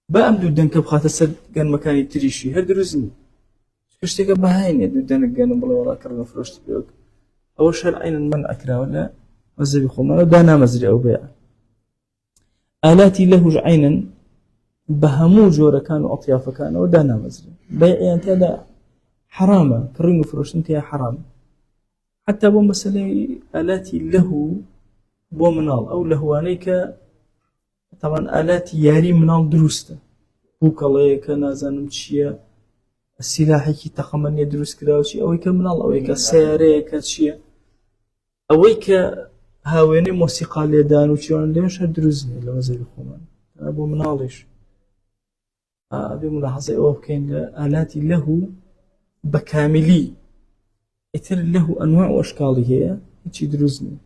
A: بأم دودنك بخاطر سد جن مكاني تريشي هدروزني كشتك بهايني دودنك جنم ولا كرنو فروشت بيوي أول شيء العين المنع أكره ولا مزبي خمانه دانا مزري أو بيع آلاتي له عينا بهمو جورا كانوا أطياف كانوا ودانا مزري بيع أنت هذا حرامة كريم فروش أنت يا حرام حتى بو مسألة آلاتي له بو منال أو لهوانيك طبعا آلاتي ياري منال دروسته بوك الله كنازان متشيا سلاحێکی تەقەمەنیە دروست کراوەی ئەوەی کە مناڵ ئەوەی کە سیارەیەکە چییە ئەوەی کە هاوێنەی مۆسیقا لێدان و چیوان لێش هەر دروست نیە لە مەزەبی خۆمان بۆ مناڵیش بێ ملاحەزەی ئەوە بکەین لە ئالاتی لەهو بەکاملی ئیتر لەهو ئەنواع و ئەشکاڵی هەیە هیچی دروست نیە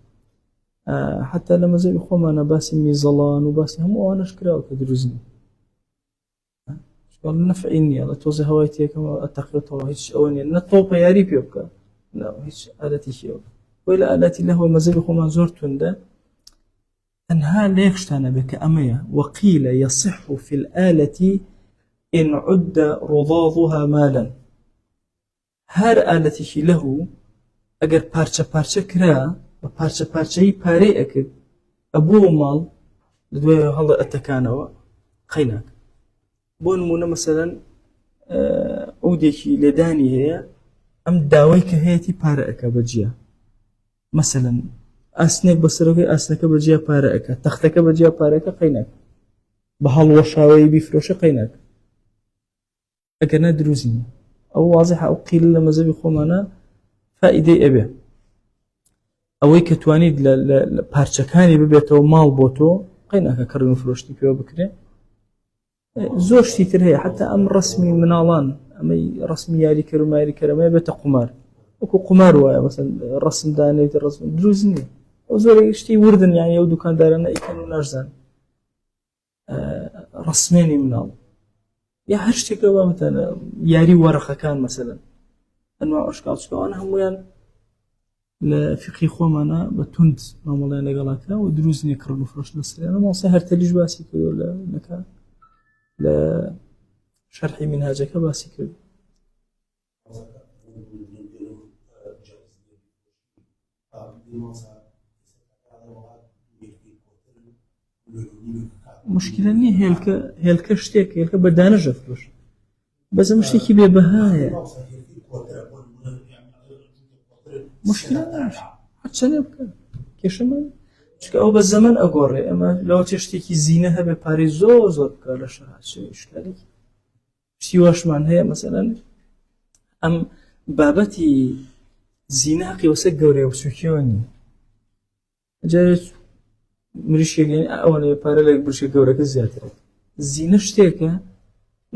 A: حتى لە مەزەبی خۆمانە باسی میزەڵان و باسی هەموو ئەوانەش کراوە کە دروست نیە نفعی نییە لە تۆزی هەوای تێکەوە ئەتەقێتەوە هیچ ئەوە نیە نە تۆپە یاری پێ بکە هیچ ئالەتێکیەوە بۆی لە ئالاتی لەهوە مەزەبی خۆمان زۆر توندە تەنها لە یەک شتانە بێت کە ئەمەیە وەقیل يصح في الآلة إن عد رضاضها مالا هەر ئالەتێکی لەهوو ئەگەر پارچە پارچە کرا بە پارچە پارچەی پارەی ئەکرد ئەبوو ماڵ لە دوای هەڵە ئەتەکانەوە قەیناک بۆ نمونە مەسەلەن عودێکی لێدانی هەیە ئەم داوای کە هەیەی پارە ئەکە بەجیا مەسەلەن ئاسنێک بەسەرەوەی ئاسنەکە بەجیا پارە ئەکە تەختەکە بەجیا پارەکە قەیناک بە هەڵوەشاوەی بیفرۆشە قەیناک ئەگەر نە دروست نیە ئەو واضح ئەو قیل لە مەزەبی خۆمانە فائیدەی ئەبێ ئەوەی کە توانیت لە پارچەکانی ببێتەوە ماڵ بۆ تۆ قەیناکە کڕن و فرۆشتی پێوە بکرێ زۆر شتی تر هەیە حتا ئەم ڕسمی مناڵان ئەمەی ڕسمی یاریکەر و ماریکەرەمە بێتە قومار وەکو قومار وایە مەسەن ڕسم دانێت ڕسم دروست نییە ئەو زۆر شتی وردن یانی ئەو دوکاندارانە ئیکەن و نەشزان ڕسمێنی مناڵ یا هەر شتێکەوە مەتەنە یاری وەرەقەکان مەسەلەن ئەنواع ئەشکاڵچکەوانە هەمویان لە فقی خۆمانە بە توند مامەڵیان لەگەڵاکرا و دروست نییە کڕن و فرۆش لەسەریانە ماڵسە هەرتەلیش باسی کردو لە نەکە لە شەرحی منهاجەکە باسی کرد مشکلە نییە هێلکە شتێک هێلکە بەدانەژە فرۆش بەزەم شتێکی بێبەهایە مشکلە هەرچەندێ بکە کێشەمان چکە ئەو بە زەمن ئەگۆڕێ ئەمە لەوە چێ شتێکی زینە هەبێ پارەی زۆر زۆر بکە لە شەهات شکارێکی شتی واشمان هەیە مەسەلەن ئەم بابەتی زینە حەقی وەسە گەورەیە و سوکیەوە نیە ئەجارێت مریشێک ئەوەنێ پارە لە برشە گەورەکە زیاترە زینە شتێکە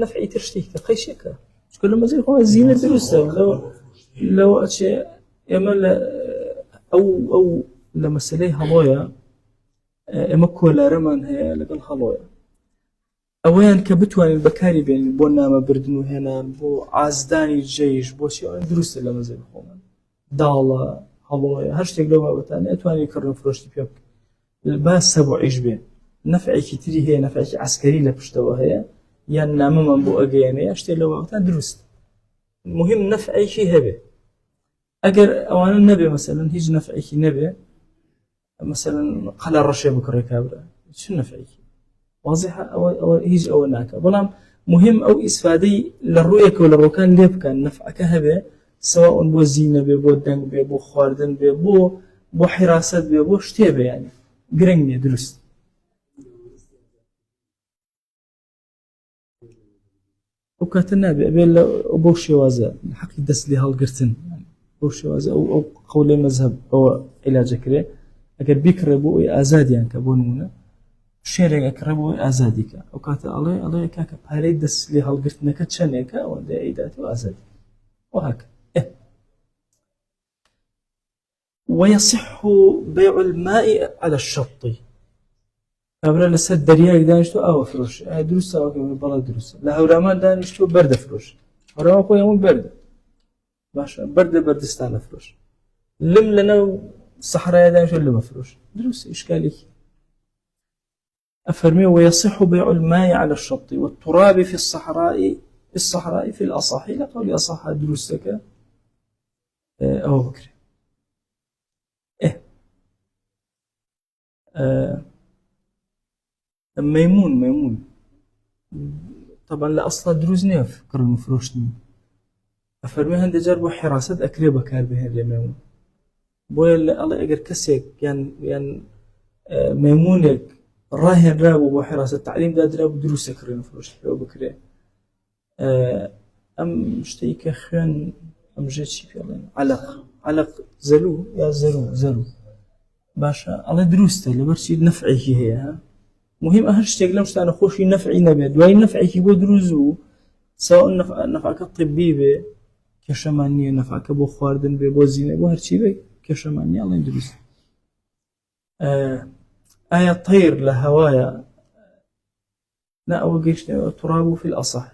A: نەفعی تر شتێکە قەیشێکە چکە لە مەزەی خۆ زینە دروستە لەوە ئەچێ ئێمە ئەو لە مەسەلەی هەڵۆیە ئێمە کۆلارەمان هەیە لەگەڵ هەڵۆیە ئەوەیان کە بتوانین بەکاری بێنین بۆ نامەبردن و هێنان بۆ ئازدانی جێیش بۆچی ئەوان دروستە لە مەزەی خۆمان داڵە هەڵۆیە هەر شتێک لەو بابەتانە ئەتوانین کڕن فرۆشتی پێ بکە با سەبوعیش بێ نەفعێکی تری هەیە نەفعێکی عەسکەری لە پشتەوە هەیە یان نامەمان بۆ ئەگەیەنێ یا شتێک لە بابەتان دروست مهم نەفعێکی هەبێ ئەگەر ئەوانە نەبێ مەسەلەن هیچ نەفعێکی نەبێ مەسەلەن قەلا ڕەشێ بکڕێ کابرا چ نەفعێکی واضحە ئەوە هیچ ئەوە ناکە بەڵام مهم ئەو ئیسفادەی لە ڕوویەکەوە لە ڕۆکان لێ بکەن نەفعەکە هەبێ سەواء بۆ زینە بێ بۆ دەنگ بێ بۆ خواردن بێ بۆ حیراست بێ بۆ شتێ بێ یانی گرنگ نیە دروست ئەو کاتە نابێ ئەبێ بۆ شێوازە حەقی دەست لێ هەڵگرتن بۆ شێوازە ئەو قەولەی مەزهەب ئەوە عیلاجەکرێ ئەگەر بیکڕێ بۆ ئەوی ئازادیان کە بۆ نمونە شێرێک ئەکڕێ بۆ ئەوی ئازادیکە ئەو کاتە ئەڵێ کاکە پارەی دەست لێ هەڵگرتنەکە چەندێکە ئەوەندە ئەیداتەوە ئازادی وهكذا ويصح بيع الماء على الشط كابرا لسر درياك دانشتو أو فروش دروس أو كمان بلا دروس لا هورامان دانشتو برد فروش هورامان خويا مو برد باشا بردستان فروش لم لنا الصحراء دانشتو لما فروش دروس إشكالي أفرمي ويصح بيع الماء على الشط والتراب في الصحراء في الأصح لا قول أصح دروسك أو بكر ميمون طبعا لا أصلا دروز نيف كرن مفروشني أفرمي هند جربوا حراسة أكريبا كار بهن ميمون بويا الله أجر كسيك يعني ميمونك راهن رابو بو حراسة تعليم داد رابو دروس كرن مفروش لو بكري أم شتيك خوێن ئەم ژێ چی پێڵێن علق زەلو یا زەرو باشە ئەڵێ دروستە لەبەرچی نەفعێکی هەیە مهم هەر شتێک لەم شتانە خۆشی نەفعی نەبێت دوای نەفعێکی بۆ دروست و سواء نەفعەکە طبی بێ کێشەمان نییە نەفعەکە بۆ خواردن بێ بۆ زینە بۆ هەرچی بێ کێشەمان نییە ئەڵێن دروست ئایا طیر لە هەوایە لا ئەوە گەیشتەوە تراب في الأصح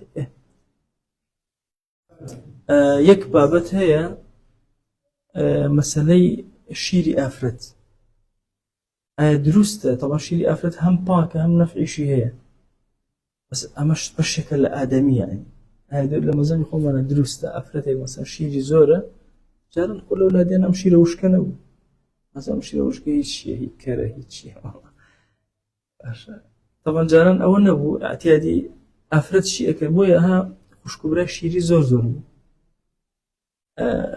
A: یەک بابەت هەیە مەسەلەی شیری ئافرەت ئایا دروستە طبعا شیری ئافرەت هەم پاکە هەم نەفعیشی هەیە بەس ئەمەش بەشێکە لە ئادەمی یعنی ئایا لە مەزانی خۆمانە دروستە ئافرەتێک مەسەن شیری زۆرە جارن خۆ لە وڵاتیان ئەم شیرە وشکە نەبوو مەسەن ئەم شیرە وشکە هیچ چییە هیچ کەرە هیچ چییە باشە طبعا جاران ئەوە نەبوو ئاعتیادی ئافرەت چی ئەکرد بۆیە ها خوشکبرای شیری زۆر بوو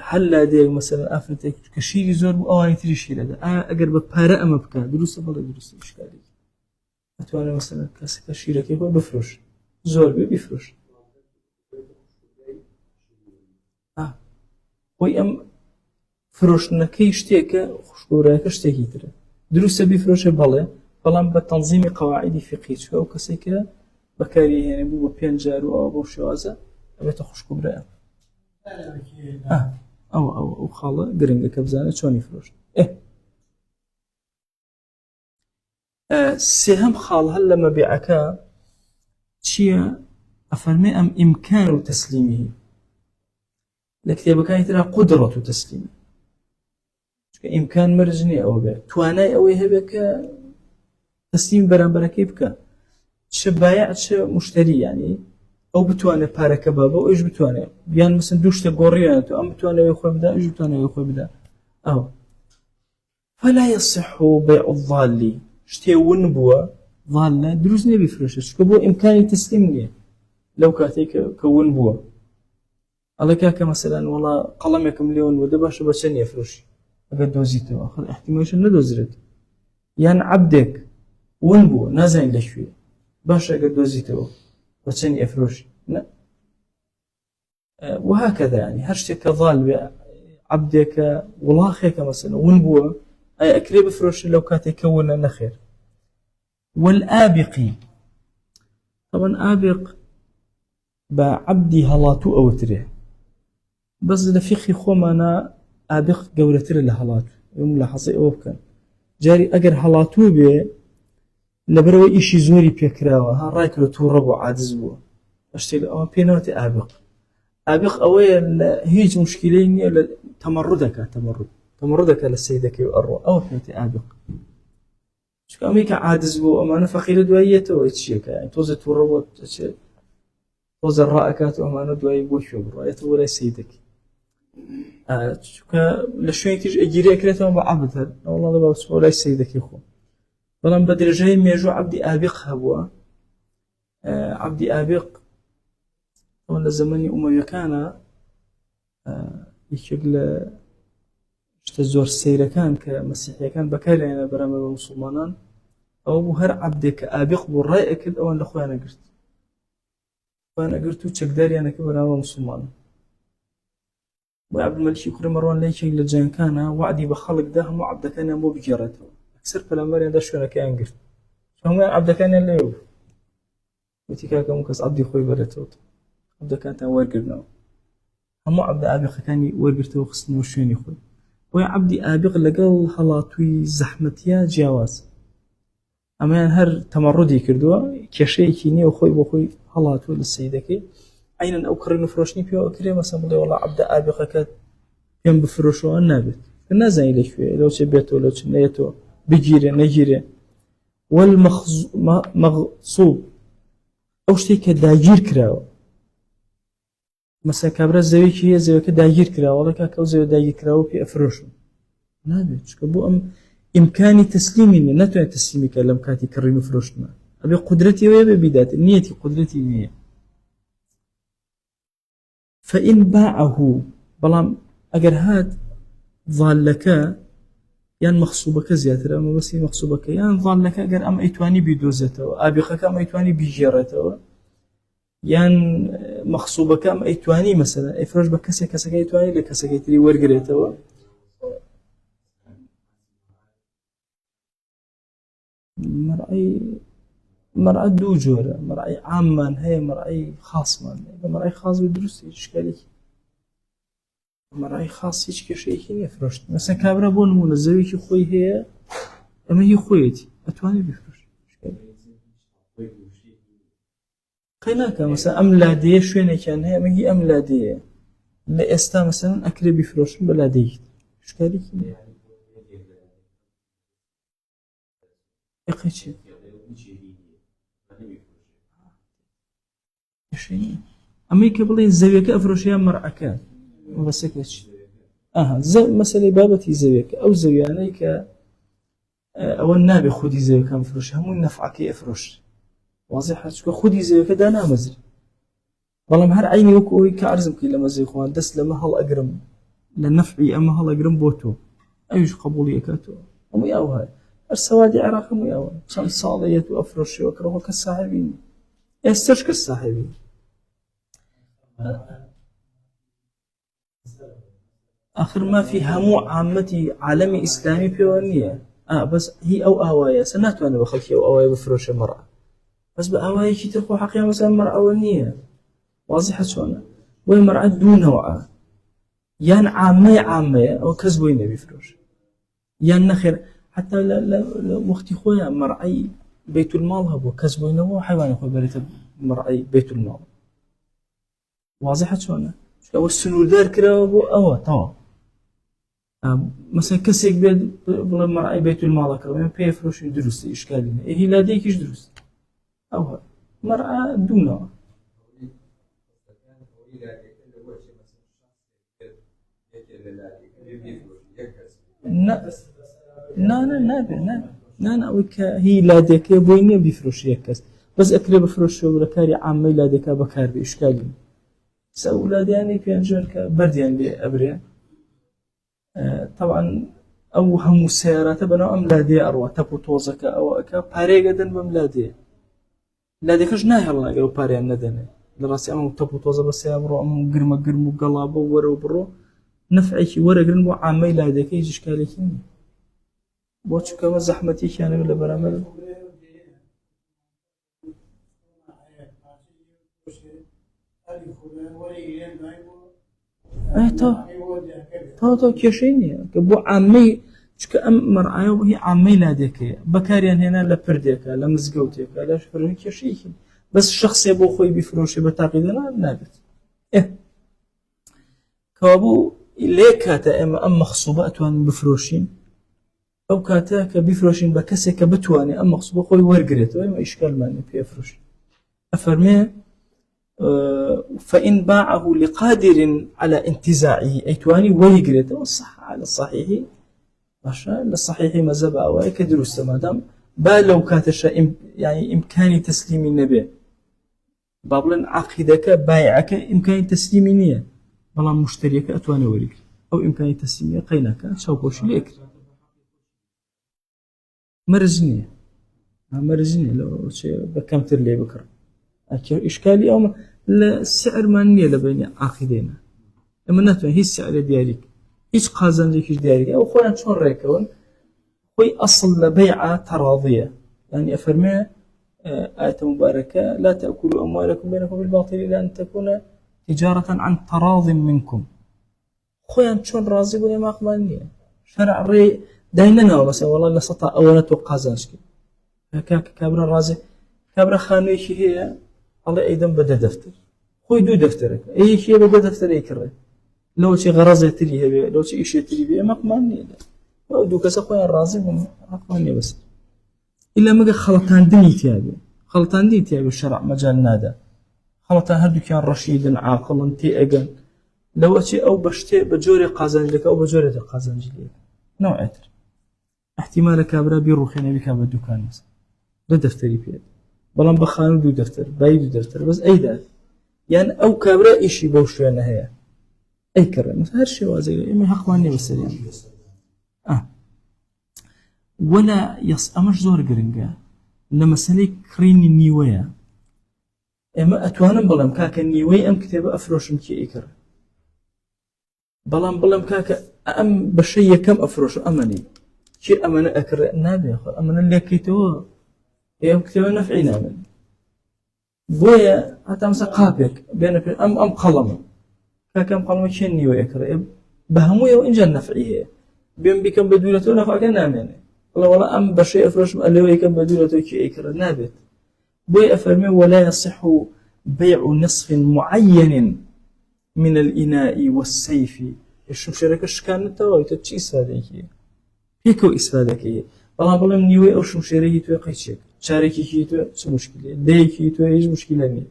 A: هەل لادێک مەسەلەن ئافرەتێک کە شیری زۆر بوو ئەوانی تری شیرەدا ئایا ئەگەر بە پارە ئەمە بکات دروستە بەڵێ دروستە ئیشکالی ئەتوانێت مەسەلەن کەسێکە شیرەکەی بۆ بفرۆش زۆر بێ بیفرۆش خۆی ئەم فرۆشتنەکەی شتێکە خوشکبرایەکە شتێکی ترە دروستە بیفرۆشە بەڵێ بەڵام بە تەنظیمی قەواعیدی فقهی چکە ئەو کەسێکە بەکاری هێنێ بوو بە پێنج جار و ئەوە بۆ شێوازە ئەبێتە خوشکبرایە ئەو خاڵە گرنگە کە بزانێت چۆنی فرۆشت سێهەم خاڵ هەل لە مەبیعەکە چییە ئەفەرمێ ئەم ئیمکان و تەسلیمی لە کتێبەکانی ترا قودرەت و تەسلیمی چکە ئیمکان مەرج نییە ئەوە بێت توانای ئەوەی هەبێت کە تەسلیم بەرامبەرەکەی بکە چ بایع چ مشتری یعنی ئەو بتوانێت پارەکە بە بۆ ئەوش بتوانێت بیان مەسەن دوو شتە گۆڕیانێت ئەم بتوانێت خۆی بدا ئەوش بتوانێت خۆی بدا ئەو فلا يصح بيع الضال شتێ ون بووە ضالە دروست نییە بیفرۆشێت چکە بۆ ئیمکانی تەسلیم نییە لەو کاتێک کە ون بووە ئەڵێ کاکە مەسەلەن وەڵا قەڵەمێکم لێون بووە باشە بە چەند ئەفرۆشی ئەگەر دۆزیتەوە ئەخر احتیمالش نەدۆزرێت یان عەبدێک ون بووە نازانین لەکوێ باشە ئەگەر دۆزیتەوە بە چەند ئەفرۆشی وهكذا يعني هەر شتێک کە ضال بێ عەبدێکە وڵاخێکە مەسەلەن ون بووە ئایا ئەکرێ بفرۆشێت لەو کاتێک کە ونە نەخێر والآبقی طبعا آبق بە عەبدی هەڵاتوو ئەوترێ بەس لە فقهی خۆمانە ئابق گەورەترە لە هەڵاتوو لە حەزی ئەوە بکەن جاری ئەگەر هەڵاتوو بێ لەبەرەوە ئیشی زۆری پێکراوە ها ڕایکرۆ تووڕە بۆ عاجز بووە شتێک ئەوە پێناوەتی ئابق ئەوەیە لە هیچ مشکلەی نییە لە تەمەڕودەکە لە سەیدەکەی و ئەڕۆ ئەوە پێوەتی ئابق چکە ئەمەی کە عاجز بوو ئەمانە فەقیرە دواییەتەوە چیەکە تۆزە تووڕە بۆ دەچێت تۆزە ڕائەکات و ئەمانە دوایی بۆ شوێ بڕایەتەوە لای سەیدەکەی چکە لە شوێنی تریش ئەگیرێکرێتەوە بە عەبد هەر وەڵڵا بە بچۆ لای سەیدەکەی خۆ بەڵام بە درێژەی مێژوو عەبدی ئابق هەبووە عەبدی ئابق لە زەمەنی ئومەویەکانە یەکێک لە شتە زۆر سەیرەکان کە مەسیحیەکان بەکاریانە بەرامبەر بە موسڵمانان ئەوە بوو هەر عەبدێک کە ئابق بوو ڕای ئەکرد ئەوان لە خۆیان ئەگرت و چەکداریانەکە بەرامبەر موسڵمانان بۆ عەبدولمەلیکی کوڕی مەڕوان لە یەکێک لە جەنگەکانە وعدی بە خەڵکدا هەموو عەبدەکانیان بۆ بگێڕێتەوە ئەکسەر پەلامبەریاندا شوێنەکەیان گرت هەموویان عەبدەکانیان لێوە بوو وتی کاکە هەموو کەس عەبدی خۆی بەرێتەوە عەبدەکانتان وەرگرنەوە هەموو عەبدە ئابقەکانی وەرگرتەوە خستنەوە شوێنی خۆی بۆیە عەبدی ئابق لەگەڵ هەڵاتووی زەحمەتیە جیاواز ئەمەیان هەر تەمەڕودی کردووە کێشەیەکی نییە خۆی بۆ خۆی هەڵاتووە لە سەیدەکەی عینەن ئەو کڕین و فرۆشتنی پێوە ئەکرێ مەسەن بڵێ وەڵا عەبدە ئابقەکەت پێم بفرۆشەوە نابێت کە نازانی لەکوێ لەوچێ بێتەوە لەوچ نەیەتەوە بگیرێ نەگیرێ والمەغصوب ئەو شتێک کە داگیر کراوە مەسەن کابرا زەوێکی هەیە زەوەکە داگیر کراوە وەڵا کاکە ئەو زەوە داگیر کراوە پێ ئەفرۆشم نابێت چکە بۆ ئەم ئیمکانی تەسلیمی نییە ناتوانێت تەسلیمی کە لەم کاتی کڕین و فرۆشتنە ئەبێ قودرەتی ئەوەیە بێ بیدات نیەتی قودرەتی نییە فإن باعه بەڵام ئەگەر هات ضالەکە یان مەخسووبەکە زیاتر ئەمە بەسی مەخسووبەکە یان ضالەکە ئەگەر ئەم ئەیتوانی بیدۆزێتەوە ئابقەکە ئەم ئەیتوانی بیژێڕێتەوە یان مەخسوبەکەم ئەیتوانی مەسەلەن ئەیفرۆش بە کەسێک ئەیتوانی لە کەسەکەی تری وەرگێتەوە مەرعە دوو جۆرە مەرعەی عاممان هەیە مەرعەی خاصمان هەیە بە مەرعەی خاص دروستی شکالێکی مەرعەی خاص هیچ کێشەیەکی نییە فرۆشت مەسەن کابرا بۆ نمونە زەویەکی خۆی هەیە ئەمە هی خۆیەتی ئەتوانی بفرۆشت قەی ناکە مەسەن ئەم لادەیە شوێنێکیان هەیە ئەمە هی ئەم لادەیە لە ئێستا مەسەن ئەکرێ بیفرۆشن بە لادەیەکی شکالێکی نییە چی ئەمەی کە بڵێن زەویەکە ئەفرۆشیان مەرعەکە بەسەکە چی مەسەلەی بابەتی زەویەکە ئەو زەویانەی کە ئەوە نابێ خودی زەویەکان فرۆش هەمووی نەفعەکەی ئەفرۆش واضحە چونکە خودی زەویەکە دانامەزر بەڵام هەر عینی وەکو ئەوەی کە عەرزم کردی لە مەزەی خۆیان دەست لەمە هەڵ ئەگرم لە نەفعی ئەمە هەڵ ئەگرم بۆ تۆ ئەویش قبوڵی ئەکاتەوە هەمووی ئەو هەیە هەر سەوادی عێراق هەمووی ئەوە چەند ساڵەیەت و ئەفرۆشیەوە کڕەوە کەس ساحیبی نییە ئێستاش کەس ساحیبی آخر مافی هەموو عامەتی عالەمی ئیسلامی پێوە نییە بەس هی ئەو ئاوایە سە ناتوانێت بە خەڵکی ئەو ئاوایە بفرۆشە مەرعە بەس بە ئاوایەکی تر خۆ حەقیقەت مەسەلەن مەرعەوە نییە واضحە چۆنە بۆی مەرعە دوو نەوعە یان عامەیە ئەو کەس بۆی نەبیفرۆشە یان نەخێر حتى لە وەختی خۆیان مەرعەی بەیت الماڵ هەبوو کەس بووینەوە حیوانی خۆی بەرێتە مەرعەی بەیت الماڵ واضحە چۆنە ئەوە سنووردار کراوە بۆ ئەوە تەواو مەسەن کەسێک بێت بڵێ مەرعەی بەیت الماڵەکەەوە پێ فرۆشی دروستە ئیشکالی نییە هی لادەیەکیش دروست ئەوە مەرعە دوونەوە نان ئەوەی کە هی لادێکە بۆی نییە بیفرۆشی یەک کەس بەس ئەکرێ بفرۆشەوە لە کاری عامەی لادێکا بەکار بێ ئیشکالی سە لادیانی پێنجۆر کە بەردیان لێ ئەبرێ طبعا ئەو هەموو سیاراتە بەناو ئەم لادێ ئەڕوا تەپ و تۆزەکە ئەوە ئەکە پارێگەدەن بەم لادێکەش ناهێڵناگەر و پاریان نەدەنێ لە ڕاستی ئەم تەپ و تۆزە بە سیا بڕۆ ئەم گرمە گرم و گەڵا بە وەرە و بڕۆ نەفعێکی وەرەگرن بۆ عامەی لادێکە هیچ ئیشکالێکی نییە بۆ چکەمە زەحمەتێکیانەوە لە بەرامبەر تا کێشەی نییە کە بۆ عامەی چکە ئەم مەرعایە هی عامەی لادێکەیە بەکاریان هێنا لە پردێکە لە مزگەوتێکە لە شفرن کێشەیەکی بەس شخصێ بۆ خۆی بیفرۆشێ بە تاقیدەنا نابێت کەوابوو لێ کاتە ئێمە ئەم مەخسوبە ئەتوانین بفرۆشین ئەو کاتە کە بیفرۆشین بە کەسێک کە بتوانێت ئەم مەخسوبە خۆی وەرگێتەوە ئێمە ئیشکالمانێ پێفرۆشین ئەفەرمێ فإن باعه لقادر على انتزاعه أيتواني ويقريته والصح على الصحيح باشا للصحيح مذهب أوائك دروس ما دام با لو كاتش يعني إمكاني تسليم النبي بابلن عقيدك بايعك إمكاني تسليم نية بلا مشتريك أتواني وريك أو إمكاني تسليم قينك شوكوش ليك مرزنية لو شيء بكمتر لي بكر إشكالي أو السعر ما نية لبين عقيدنا لما نتوان هي السعر ديالك هيش قازن ليكش ديالك أو خويا شون ريكون خوي أصل لبيعة تراضية يعني أفرمي آية مباركة لا تأكلوا أموالكم بينكم بالباطل إلا أن تكون تجارة عن تراض منكم خويا شون راضي ولا ما أقبلني شرع ري دايننا مثلا والله لا سطع أولا توقازنشكي هكاك كابرا رازي كابرا خانويشي هي الله أيضا بدأ دفتر خوي دو دفترك أي شيء بدأ دفتر يكره لو شيء غرض تريه بيه لو شيء إشي تريه بيه ما قماني لو دو كسا خويا الرازي ما قماني بس إلا ما خلطان دني تيابي خلطان دي تيابي الشرع مجال نادا خلطان هردو كان رشيدا عاقلا تي أجن لو شيء أو بشتي بجوري قازنجلك أو بجوري قازنجلك نوع أتر احتمال كابرا بيروخي نبي كابا دكان مثلا لا دفتري بيه بلان بخانو دو دفتر باي دو دفتر بس أي ده يعني أو كابرا إشي بوشو نهاية أي كرم هر شيء وازي إما حقواني بس ولا أمش زور قرنجا لما سلي كريني نيويا ئێمە ئەتوانم بڵێم کاکە نیوەی ئەم کتێبە ئەفرۆشم کێ ئیکڕ بەڵام بڵێم کاکە ئەم بەشەی یەکەم ئەفرۆشم ئەمەنی چی ئەمەنە ئەکڕ نابێ ئەمەنە لێکەیتەوە ئێم کتێبە نەفعی نامن بۆیە هەتا مەسە قاپێک بێنە پێ ئەم قەڵەمە کاکە ئەم قەڵەمە چێن نیوە ئەکڕ بە هەموویەوە اینجا نەفعی هەیە بێم بیکەم بە دوورەتەوە نەفعەکە نامێنێ والله ئەم بەشەی ئەفرۆشم ئەلێوە یەکەم بە دوورەتەوە کێ ئیکڕ نابێت بۆی ئەفەرمێ ولا يصح بيع نصف معين من الإناء والسيف الشمشيرك شكان التواوي تشي إسفادكي هيكو إسفادكي والله بلام نيوي أو شمشيري تو قيتشك شاركي كي تو شو مشكلة ديكي تو إيش مشكلة ني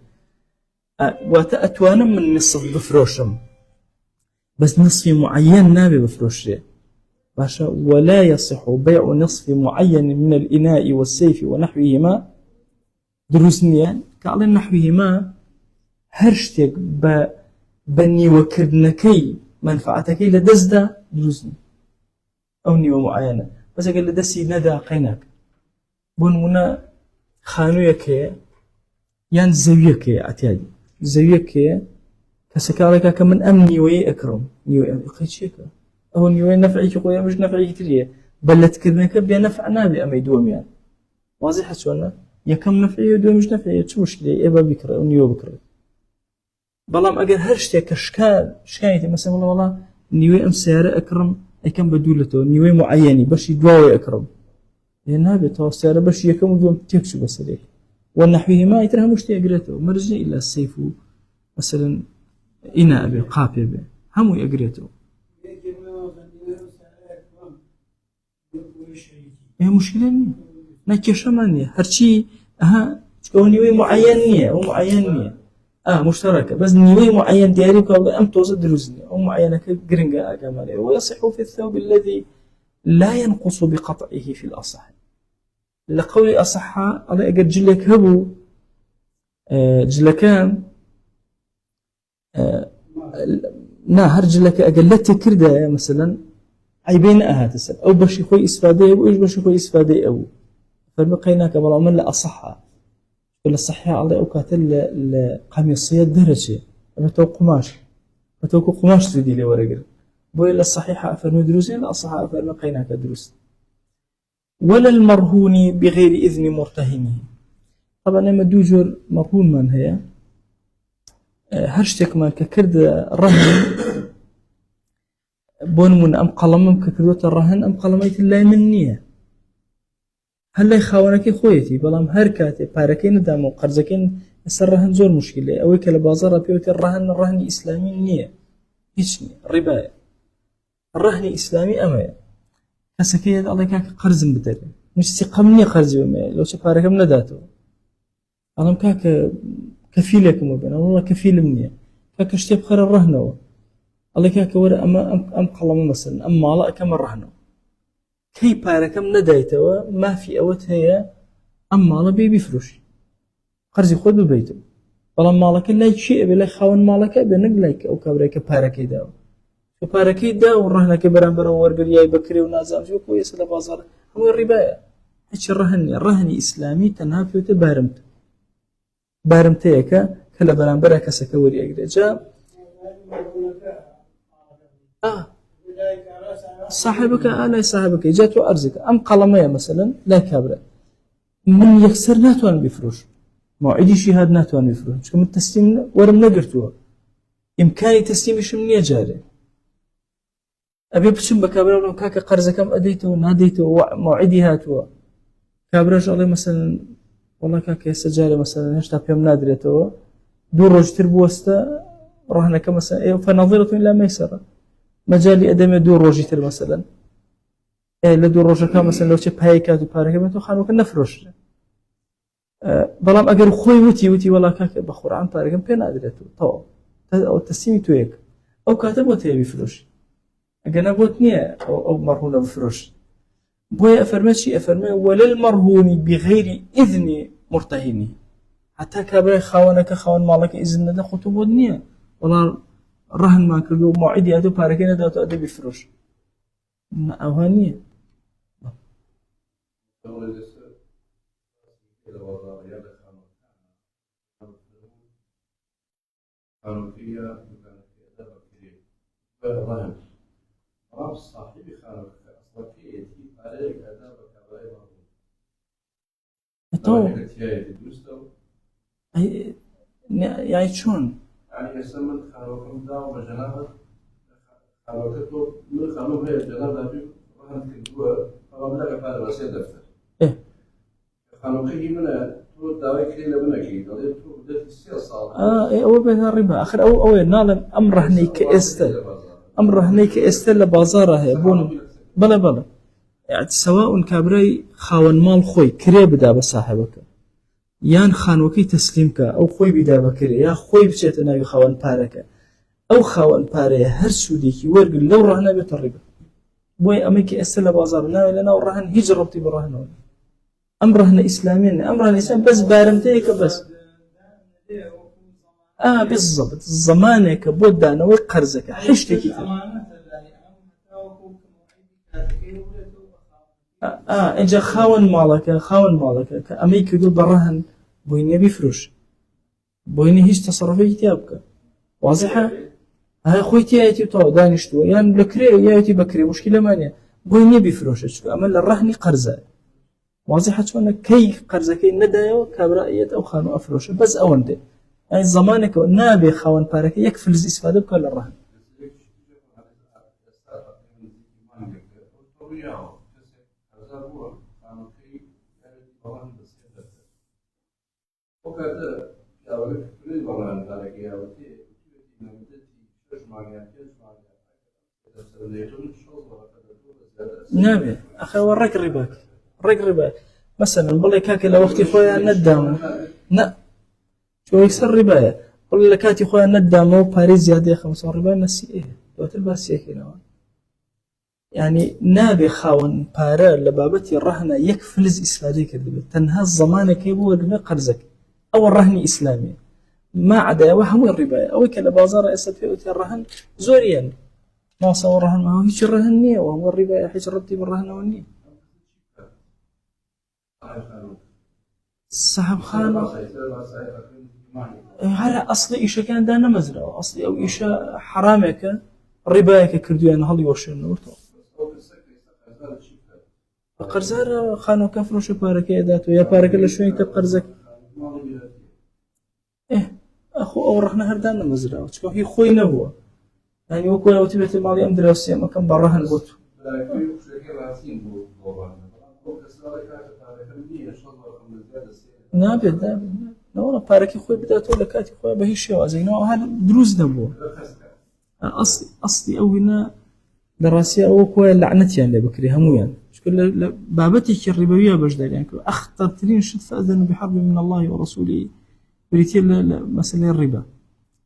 A: وتأتوانا من نصف بفروشم بس نصف معين نابي بفروشه باشا ولا يصح بيع نصف معين من الإناء والسيف ونحوهما دروسنيا قال نحوهما هرشتك بني وكردنكي منفعتكي لدزدا دروسني أو نيوة معينة بس قال لدسي ندى قيناك بونمنا خانويك يعني زويك اعتيادي زويك كسكارك كمن أمني ويأكرم نيوة قيتشيك أو نيوة نفعي كقوية مش نفعي كتير بل تكردنك بنفع نابي أما يدوم يعني واضح شلون يكم نفعي ودوم مش نفعي شو مشكلة إبا بكرة أو نيوة بكرة بلام أجر هرشتك شكايتي مثلا والله نيوي أم سيارة أكرم أي كم بدولته نيوي معيني باش يدواوي أكرم لأن هذا تو سيارة باش يكم دوم تكشو بس ليه والنحوه ما يترها مش تأجرته مرجع إلا السيف مثلا إناء به قابة به هم يأجرته إيه مشكلة نية نكشة مانية هرشي نيوي معين نية أو معين نية مشتركة بس نيوي معين دياري كوالله أم توزد دروزني أو معينة كجرينجا كمالي ويصح في الثوب الذي لا ينقص بقطعه في الأصح لقول أصح على أجر جلك هبو جلكان نهر جلك أجلت كرده مثلا عيبين تسأل أو بشي خوي إسفادي أو إيش بشي خوي إسفادي أو فبقيناك بلا من لا أصحها ولا الصحيح على أوقات القميصية درجة بتوقع قماش تدي لي ورقة بويل الصحيحة أفرمي دروسين لا الصحيحة أفرمي قيناك دروس ولا المرهون بغير إذن مرتهنه طبعا لما دوجر مرهون من هي هرشتك ما ككرد الرهن بون من أم قلم ككردوت الرهن أم قلميت الله منية هل يخاونك خويتي بلام هركاتي باركين دامو قرزكين الرهن زور مشكلة أو كلا بازار بيوت الرهن إسلامي نية هيش ربا الرهن إسلامي أما كسكيد الله كاك قرز بدري مش سقمني قرز بما لو شفارك من ذاته أنا كاك كفيلك مبين والله كفيل مني كاك اشتي بخير الرهن الله كاك ورا أم قلم مثلا أم مالا كم الرهن كي باركم ندايته ما في أوت هي أم مالا بيفرش قرز خود ببيته والله مالك لا شيء بلا خاون مالك بنقلك أو كبرك باركي داو باركي داو الرهن كبران برور برياي بكري ونازم شو كويس لبازار هو الربا هيك الرهن إسلامي تنافيته بارمتيك كلا بران بركة سكوري أجرجا صاحبك أنا صاحبك جاتو أرزك أم قلمية مثلا لا كبرة من يكسر ناتوان بفروش موعدي شهاد ناتوان بفروش كم التسليم ورم نقرتوها إمكاني تسليمش من جاري أبي بشم بكابرة كاك قرزكم أديته ناديته موعدي هاتوا كابرة الله مثلا والله كاك يسجاري مثلا هشتا بيوم نادرته دور روج تربوستا رهنك مثلا فنظرة إلى ميسرة مجالي أدمي دور روجي تر مثلا لدور روجا كان مثلا لو شي بهايكات وباركة تو خانوك نفرش بلام أجر خوي وتي والله كاك بخور عن طارق بين أدرته طو أو تسمي تويك أو كاتب وتي بفروش أجنا بوتنيا أو مرهون بفروش بويا أفرمي ولا المرهون بغير إذن مرتهنه حتى كابر خاونك خاون مالك إذن ده خطوب الدنيا والله الرهن ما كردو موعدي أدو باركين داتو أدو بفروش أوهانية
B: خانوكية دكانكية بكري فالله راب صاحب خانوكية أصلكية عليك أداب كبائر
A: يعني شلون؟
B: يعني يسمى خانوكم داو بجنابة خانوكتو من خانوك هي الجنابة في رهن كدوة طبعا لك بعد وسيلة دفتر خانوكي من تو داوي كلينا من أكيد هذا تو بدأت السياسة
A: أو بين الربا آخر أو نعلم أمره هنيك استل بازاره بون بلا يعني سواء كابري خاون مال خوي كري بدا بصاحبك يان خانوكي تسليمك أو خوي بدا بكري يا خوي بشيت أنا يخاون بارك أو خاون باري هر سوديكي ورقل لو رهنا بتربا بوي أميكي استل بازار لنا ورهن هجربتي برهنه أمرهن إسلامين أمرهن إسلام بس بارمتيك بس بالضبط زمانك بودانا وقرزك حشتك إجا خاون مالك أميك يقول برهن بويني بيفروش بويني هيش تصرفي تيابك واضحة هاي خويتي ياتي تو دانشتو يعني بكري ياتي بكري مشكلة مانية بويني بيفروش أمل الرهن قرزة واضحة شلون كي قرزكي ندايو كبرائية أو خانو أفروش بس أونده يعني زمانك نابي خاون بارك يكفل الاستفادة بكل الرهن نابي أخي ورك رباك مثلا بقول لك لو وقتي خويا ندام لا شو يصير رباية بقول لك هاتي خويا ندام باريس زيادة 5 رباية نسي توتل كنا يعني نابي خاون بارا لبابتي الرهنة يكفلز إسلامي كذب تنهى الزمان كيبو ورقنا قرزك أو الرهن إسلامي ما عدا وهم الرباية أو كلا بازار أسد في أوتي الرهن زوريا ما صور الرهن ما هو هيش الرهن نية وهو الرباية حيش ربطي بالرهن والنية صاحب خانة على أصلي إيش كان دانا مزرعة أصلي أو إيش حرامك ربايك كرديان هل يوشن ورتو قرزار خانو كفروش بارك يداتو يا بارك الله شوي تقرزك أخو أو رحنا هردانا مزرعة تشكو هي خوي نبوة يعني وكل لو تبيت الماضي أم دراسية ما كان برهن بوتو نابد نورا باركي خوي بدأت ولا كاتي خوي بهي شيء زينو هذا دروز نبوه أصلي أو هنا دراسية أو كوي لعنتي يعني بكري همو يعني شكل بابتي الربوية بجدال يعني أخطر ترين شد فأذن بحرب من الله ورسوله بريتي مثلا الربا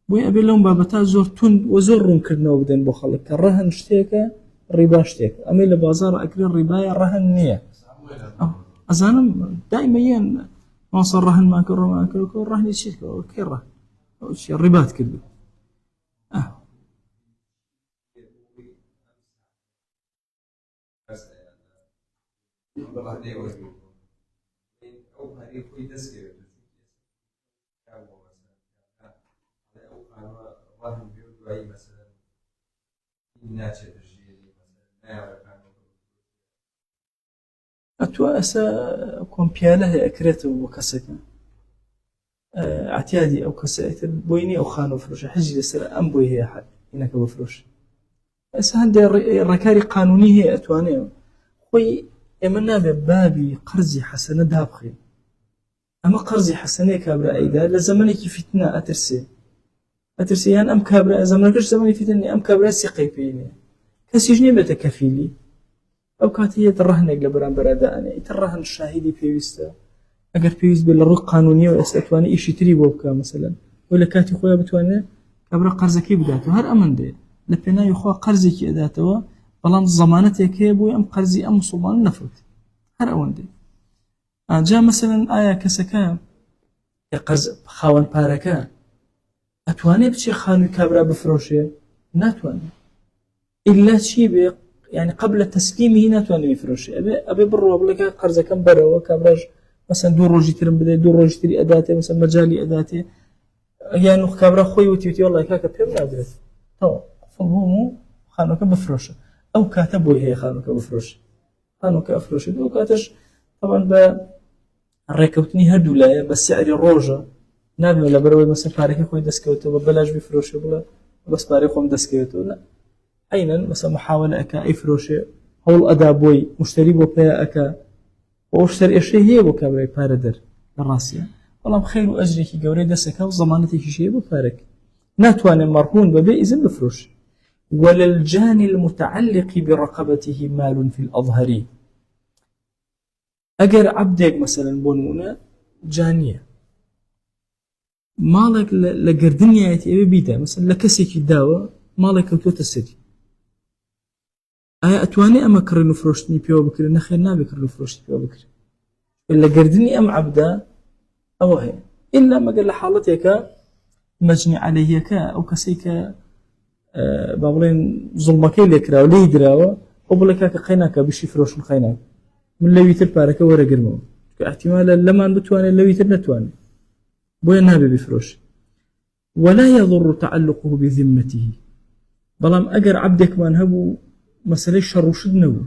A: بوي أبي لهم بابتا زور تون وزور كرنا وبدين بخلك الرهن اشتيك الربا اشتيك أمي لبازار أكل الربا الرهن نية أزانا دائما ين ما صار رهن ما كل رهن يشيك كيره أو شيء الربات كله أتوأسا كومبياله أكرته وكسكن اعتيادي أو كسائت بويني أو خانو فروش حجي لسر أم بوي هي حد هناك بفروش بس هندي الركاري قانونية أتوانيه خوي إمنا ببابي قرزي حسنة دهب خير أما قرزي حسنة كابرا أيدا لزمانك فتنة أترسي يعني أم كابرا زمانكش زماني فتنة أم كابرا سيقيبيني كسيجني بتكفيلي أو كاتية الرهن قبران براداني الرهن الشاهدي بيوستا أجر بيوس بالرق قانونية وأسأتواني إيش يتري بوبكا مثلا ولا كاتي خويا بتواني كابرا قرزكي بداته هر أمن ده لبنا يخوا قرزكي أداته بلان زمانتي كيبوي أم قرزي أم صومان نفرت هر أمن ده جاء مثلا آية كسكا قرز خاون باركا أتواني بشي خانو كابرا بفروشه ناتواني إلا شي يعني قبل تسليمه ناتواني بفروشه أبي برو أقول لك قرزة كم برا وكابراج مثلا دور روجي ترم بدأ دور روجي تري أداته مثلا مجالي أداته یان کابرا خۆی وتی وڵی کاکە پێم نادرێت تەواو هەموو خانووەکە بفرۆشە ئەو کاتە بۆی هەیە خانووەکە بفرۆشە خانووەکە ئەفرۆشێت ئەو کاتەش طبعاً بە ڕێکەوتنی هەردوو لایە بە سعری ڕۆژە نابێت لەبەرەوەی مەسەر پارەکە خۆی دەستکەوتەوە بەلاش بفرۆشێ بڵێ بەس پارەی خۆم دەستکەوتەوە لا عینەن مەسەر محاولە ئەکا ئەیفرۆشێ هەوڵ ئەدا بۆی مشتری بۆ پێ ئەکا ئەو شتەر ئێشەی هەیە بۆ کابرای پارە دەر لە ڕاستیە بەڵام خێر و ئەجرێکی گەورەی دەستەکە و زەمانەتێکیش هەیە بۆ پارەکە ناتوانێت مەرهون بەبێ ئیزن بفرۆش وللجاني المتعلق برقبته مال في الأظهر ئەگەر عەبدێک مەسەلەن بۆ نمونە جانیە ماڵێک لە گردنیایەتی ئەوێ بیدا مەسەلەن لە کەسێکی داوە ماڵێک کەوتۆتە سەری ئایا ئەتوانێت ئەمە کڕین و فرۆشتنی پێوە بکرێت نەخێر نابێت کڕین و فرۆشتی پێوە بکرێت لە گردنی ئەم عەبدا ئەوە هەیە ئیلا مەگەر لە حاڵەتێکە مەجنی عەلەیهەکە ئەو کەسەی کە با بڵێن زوڵمەکەی لێکراوە لێی دراوە ئەو بڵێ کاکە قەی ناکە بشی فرۆشم قەی ناکە من لەویتر پارەکە وەرەگرمەوە کە احتیمالە لەمان بتوانێت لەویتر نەتوانێت بۆیە نابێ بفرۆش ولا يضر تعلقه بذمته بەڵام ئەگەر عەبدێکمان هەبوو مەسەلەی شەڕوشت نەبوو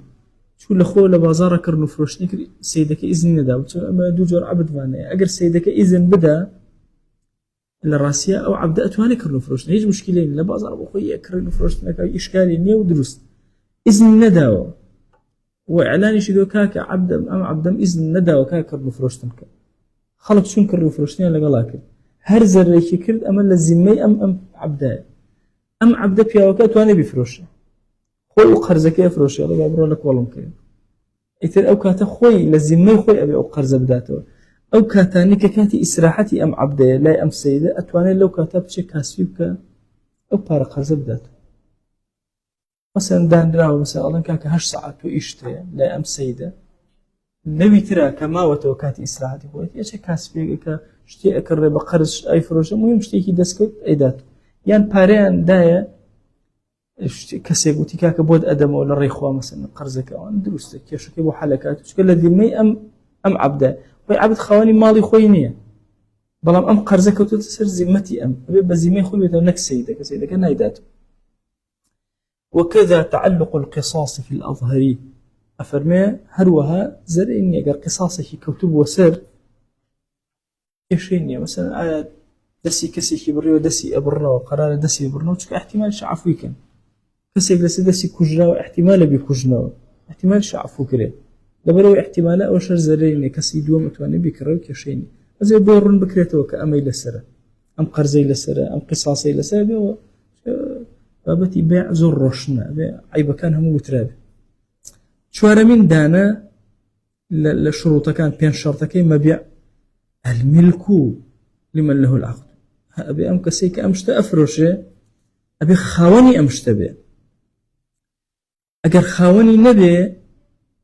A: چوو لە خۆ لە بازاڕە کردن و فرۆشتنی کرد سەیدەکە ئیزنی نەدا ئەمە دوو جۆر عەبدوانەیە ئەگەر سەیدەکە ئیزن بدا لە ڕاستیە ئەو عەبدە ئەتوانێت کردن و فرۆشتن هیچ مشکلەی لە بازاڕ بۆ خۆی کردن و فرۆشتنەکە ئیشکالی نییە و دروست ئیزنی نەداوە وإعلانیشی دۆ کاکە عەبدەم ئەم عەبدەم ئیزن نەداوە کاکە کردن و فرۆشتن کرد خەڵک چون کردن و فرۆشتنیان لەگەڵا کرد هەر زەرێکی کرد ئەمە لە زیممەی ئەم عەبدایە ئەم عەبدە پیاوەکە ئەتوانێت بیفرۆشە خۆی و قەرزەکەی ئەفرۆشێ ئەڵێ با بڕۆ لە کۆڵم کرد ئیتر ئەو کاتە خۆی لە زیممەی خۆی ئەبێ ئەو قەرزە بداتەوە ئەو کاتانی کە کاتی ئیسراحەتی ئەم عەبدەیە لای ئەم سەیدە ئەتوانێت لەو کاتە بچێ کاسبی بکە ئەو پارە قەرزە بداتەوە مەسەلەن دانراوە مەسەلەن ئەڵێن کاکە 8 ساعات تۆ ئیشت هەیە لای ئەم سەیدە نەویترا کە ماوەتەوە کاتی ئیسراحەتی خۆیت یەکێک کاسبێکەکە شتێ ئەکڕێ بە قەرز ئەیفرۆشە مهم شتێکی دەستکەوت ئەیدات یان پارەیان دایە کەسێک گوتی کاکە بۆت ئەدەمەوە لە ڕێخوا مەسەلەن قەرزەکەوان دروستە کێشەکەی بۆ حەلەکات چکە لە دیمەی ئەم عەبدە خۆی عەبد خاوەنی ماڵی خۆی نییە بەڵام ئەم قەرزە کەوتوتە سەر زیممەتی ئەم ئەبێ بە زیممەی خۆی بێتەوە نەک سەیدەکە سەیدەکە نایدات وكذا تعلق القصاص في الأظهر أفرمي هروها زرين يقر قصاصك كتب وسر يشيني مثلا آيات دسي كسي كبري ودسي أبرنا وقرار دسي أبرنا وشك احتمال شعفوي كان كسي لسي دسي كجنا واحتمال بكجنا احتمال شعفو كري لبرو احتمال أو شر زرين كسي دوم أتواني بكرر كيشيني زي بورن بكريته كأمي لسرة أم قرزي لسرة أم قصاصي لسرة بابەتی بيع زۆر ڕۆشنە عیبەکان هەموو وترابێ چوارەمین دانە لە شروطەکان پێنج شەرتەکەی مەبیع الملك لمن له العقد ئەبێ ئەم کەسەی کە ئەم شتە ئەفرۆشێ ئەبێ خاوەنی ئەم شتە بێ ئەگەر خاوەنی نەبێ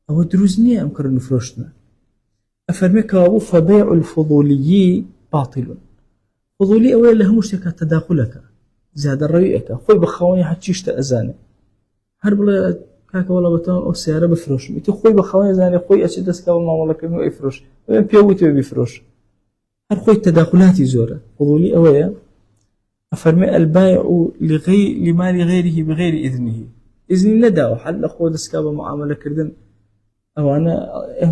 A: ئەوە دروست نییە ئەم کردن و فرۆشتنە ئەفەرمێ کەوابوو فبيع الفضولي باطل فضولی ئەوەیە لە هەموو شتێکە تەداخولەکە زیادە ڕەویەکە خۆی بە خاوەنی هەرچی شتە ئەزانێ هەر بڵێ کاکە وەڵا بەتەوە ئەو سیارە بفرۆشم ئیتر خۆی بە خاوەنی زانێ خۆی ئەچێ دەستکا بە مامەڵەکردن و ئەیفرۆش پێوتێ بیفرۆش هەر خۆی تەداخلاتی زۆرە فضولی ئەوەیە ئەفەرمێ البایع لمال غيره بغير إذنه ئیزنی نەداوە حەل لە خۆ دەستکا بە معاملەکردن ئەوانە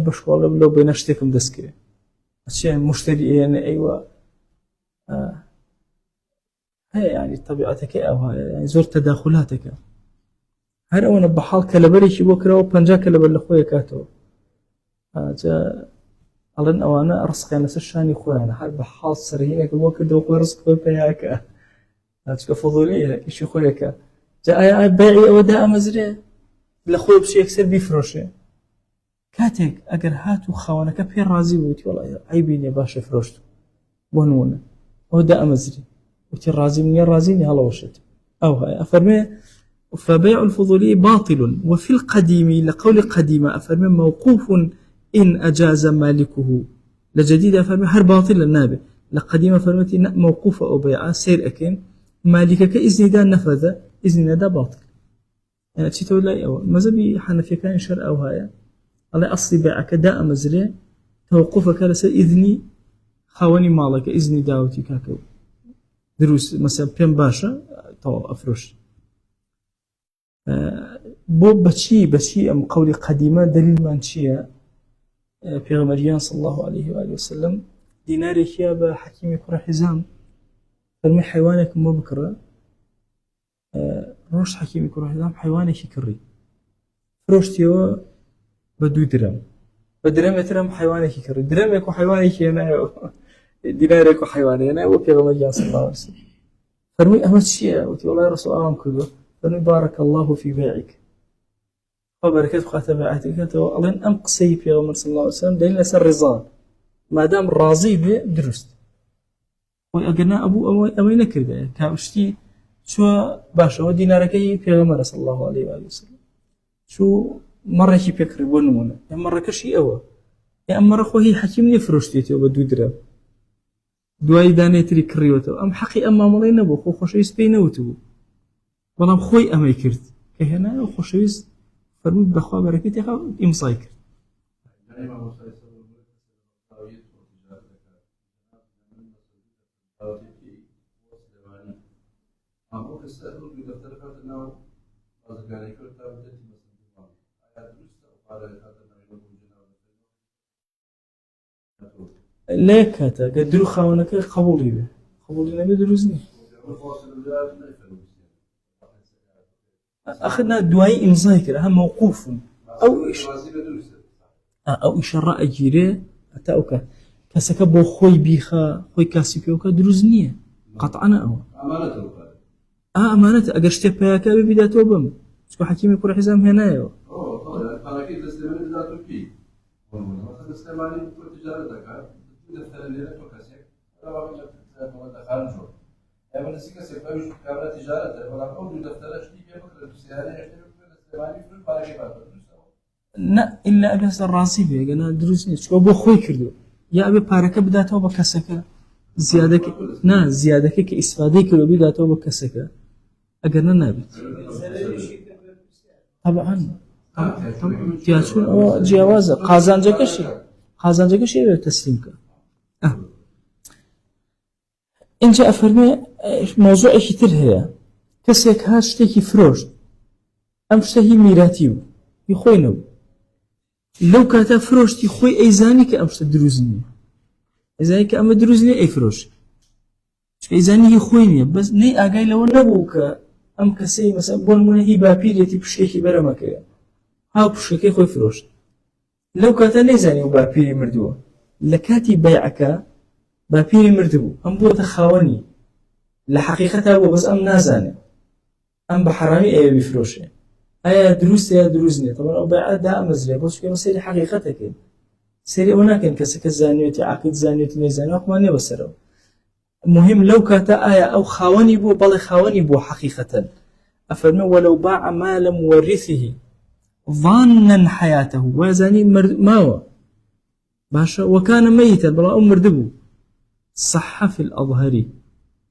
A: بە شکۆڵە لەو بینە شتێکم دەستکرێ ئەچێ مشتری ئێنە ئەیوە هەیە يعني طبیعەتەکە ئەوە يعني زۆر تەداخلاتەکە هەر ئەوەنە بەحاڵ کەلەبەرێکی بۆ کراوە 50 کەلەبەر لە خۆی کاتەوە جا ئەڵێن ئەوانە ڕزقیان لەسەر شانی خۆیانە هەر بەحاڵ سەرهینێک بۆ کردەوە خۆی ڕزق خۆی پێیاکە چکە فضولیە ئیشی خۆیەکە جا ئایا بەیعی ئەوەدا ئەمەزرێ لە خۆی بچێ یەکسەر بیفرۆشێ کاتێک ئەگەر هات و خاوەنەکە پێ ڕازی بوویتی وەڵا عیبی نییە باشە فرۆشت بۆ نمونە ئەوەدا ئەمەزری وتي الرازي من الرازين هلوشت أو هاي أفرمي فبيع الفضولي باطل وفي القديم لقول قديم أفرمي موقوف إن أجاز مالكه لجديد أفرمي هر باطل النابع لقديم أفرمي موقوف أو بيع سير أكين مالكك إذن دا نفذ إذن دا باطل يعني تشيتو لا أو مذهبي حنفي كان شرع أو هاي على أصل بيعك دا مزري توقفك لس إذني خواني مالك إذني داوتي كاكو دروست مثلا پێم باشە تەواو ئەفرۆش بۆ بەچی ئەم قەولی قەدیمە دلیلمان چییە پێغەمبەریان صلی الله عليه وآله وسلم دینارێکیە بە حەکیمی کوڕە حیزام فەرمووی حیوانێکم بۆ بکڕە ڕۆژ حەکیمی کوڕە حیزام حیوانێکی کڕی فرۆشتیەوە بە 2 درەم بە درەمێترم حیوانێکی کڕی درەمێک و حیوانێکی هێنایەوە دینارێک و حیوانێ هێنایە بۆ پێغەمبەریان صلی الله عليه وسلم فەرمووی ئەمە چییە وتی وەڵای ڕەسوڵ ئەوام کردووە فەرمووی بارك الله في بيعك وبركات خاتم بيعتك وأظن أم قصي في غمر صلى الله عليه وسلم دليل أسر رضا ما دام راضي به درست وأجنا أبو أمين كرده كاشتي شو باشا ودينارك في غمر صلى الله عليه وآله وسلم شو مرة شي فكر ونمونه يا مرة كشي أوا يا مرة خوي حكيم يفرشتي وبدو درا دواي داني تري كريوتو أم حقي أما مالينا بو خو خوش يسبينوتو والله خوي أما يكرت كهنا خوش يس فرمود بخوا بركتي خا إمصاي كرت ليك هذا قدروا خاونك قبولي به قبولي نبي دروزني أخذنا دواي إمضاء كده هم موقوف أو إيش الرأي جيره حتى أوكا كسكبو خوي بيخا خوي كاسيبيو كدروزنية قطعنا أو أمانة أجرشت بياك ببداية بم شو حكيمي كل حزام هنا يو لا إلا أجلس الراسي بيه أنا دروسني شو أبو خوي كردو يا أبي بارك بداته وبكسكة زيادة كإستفادة كلو بداته وبكسكة أجرنا نابت طبعا تياتون أو جوازة قازان جكشي تسليمك إن جاء فرمي موضوع كتير هي كسيك هاشتكي فروش أمشتهي ميراتيو يخوينو لو كاتا فروش تخوي أيزاني كأمشت دروزني أيزاني كأم دروزني أي فروش أيزاني يخويني بس ني أجاي لو نبوك أم كسي مثلا بون من هي بابيريتي بشكي برمك ها بشكي خوي فروش لو كاتا نيزاني وبابيري مردوه لكاتي بيعك بابيري مردبو أم بو تخاوني لحقيقتها بو بس أم نازاني أم بحرامي أي بفروشه أي دروس يا دروزني طبعا أو بيع دا مزري بس كي مسيري حقيقتك سيري هناك إن كسك الزانيوتي عقد زانيوتي ميزاني وقما نبصره مهم لو كاتا آية أو خاوني بو بل خاوني بو حقيقة أفرمي ولو باع مال مورثه ظانا حياته وزاني ماوى باشا وكان ميتا بلا أم مردبو صح في الأظهري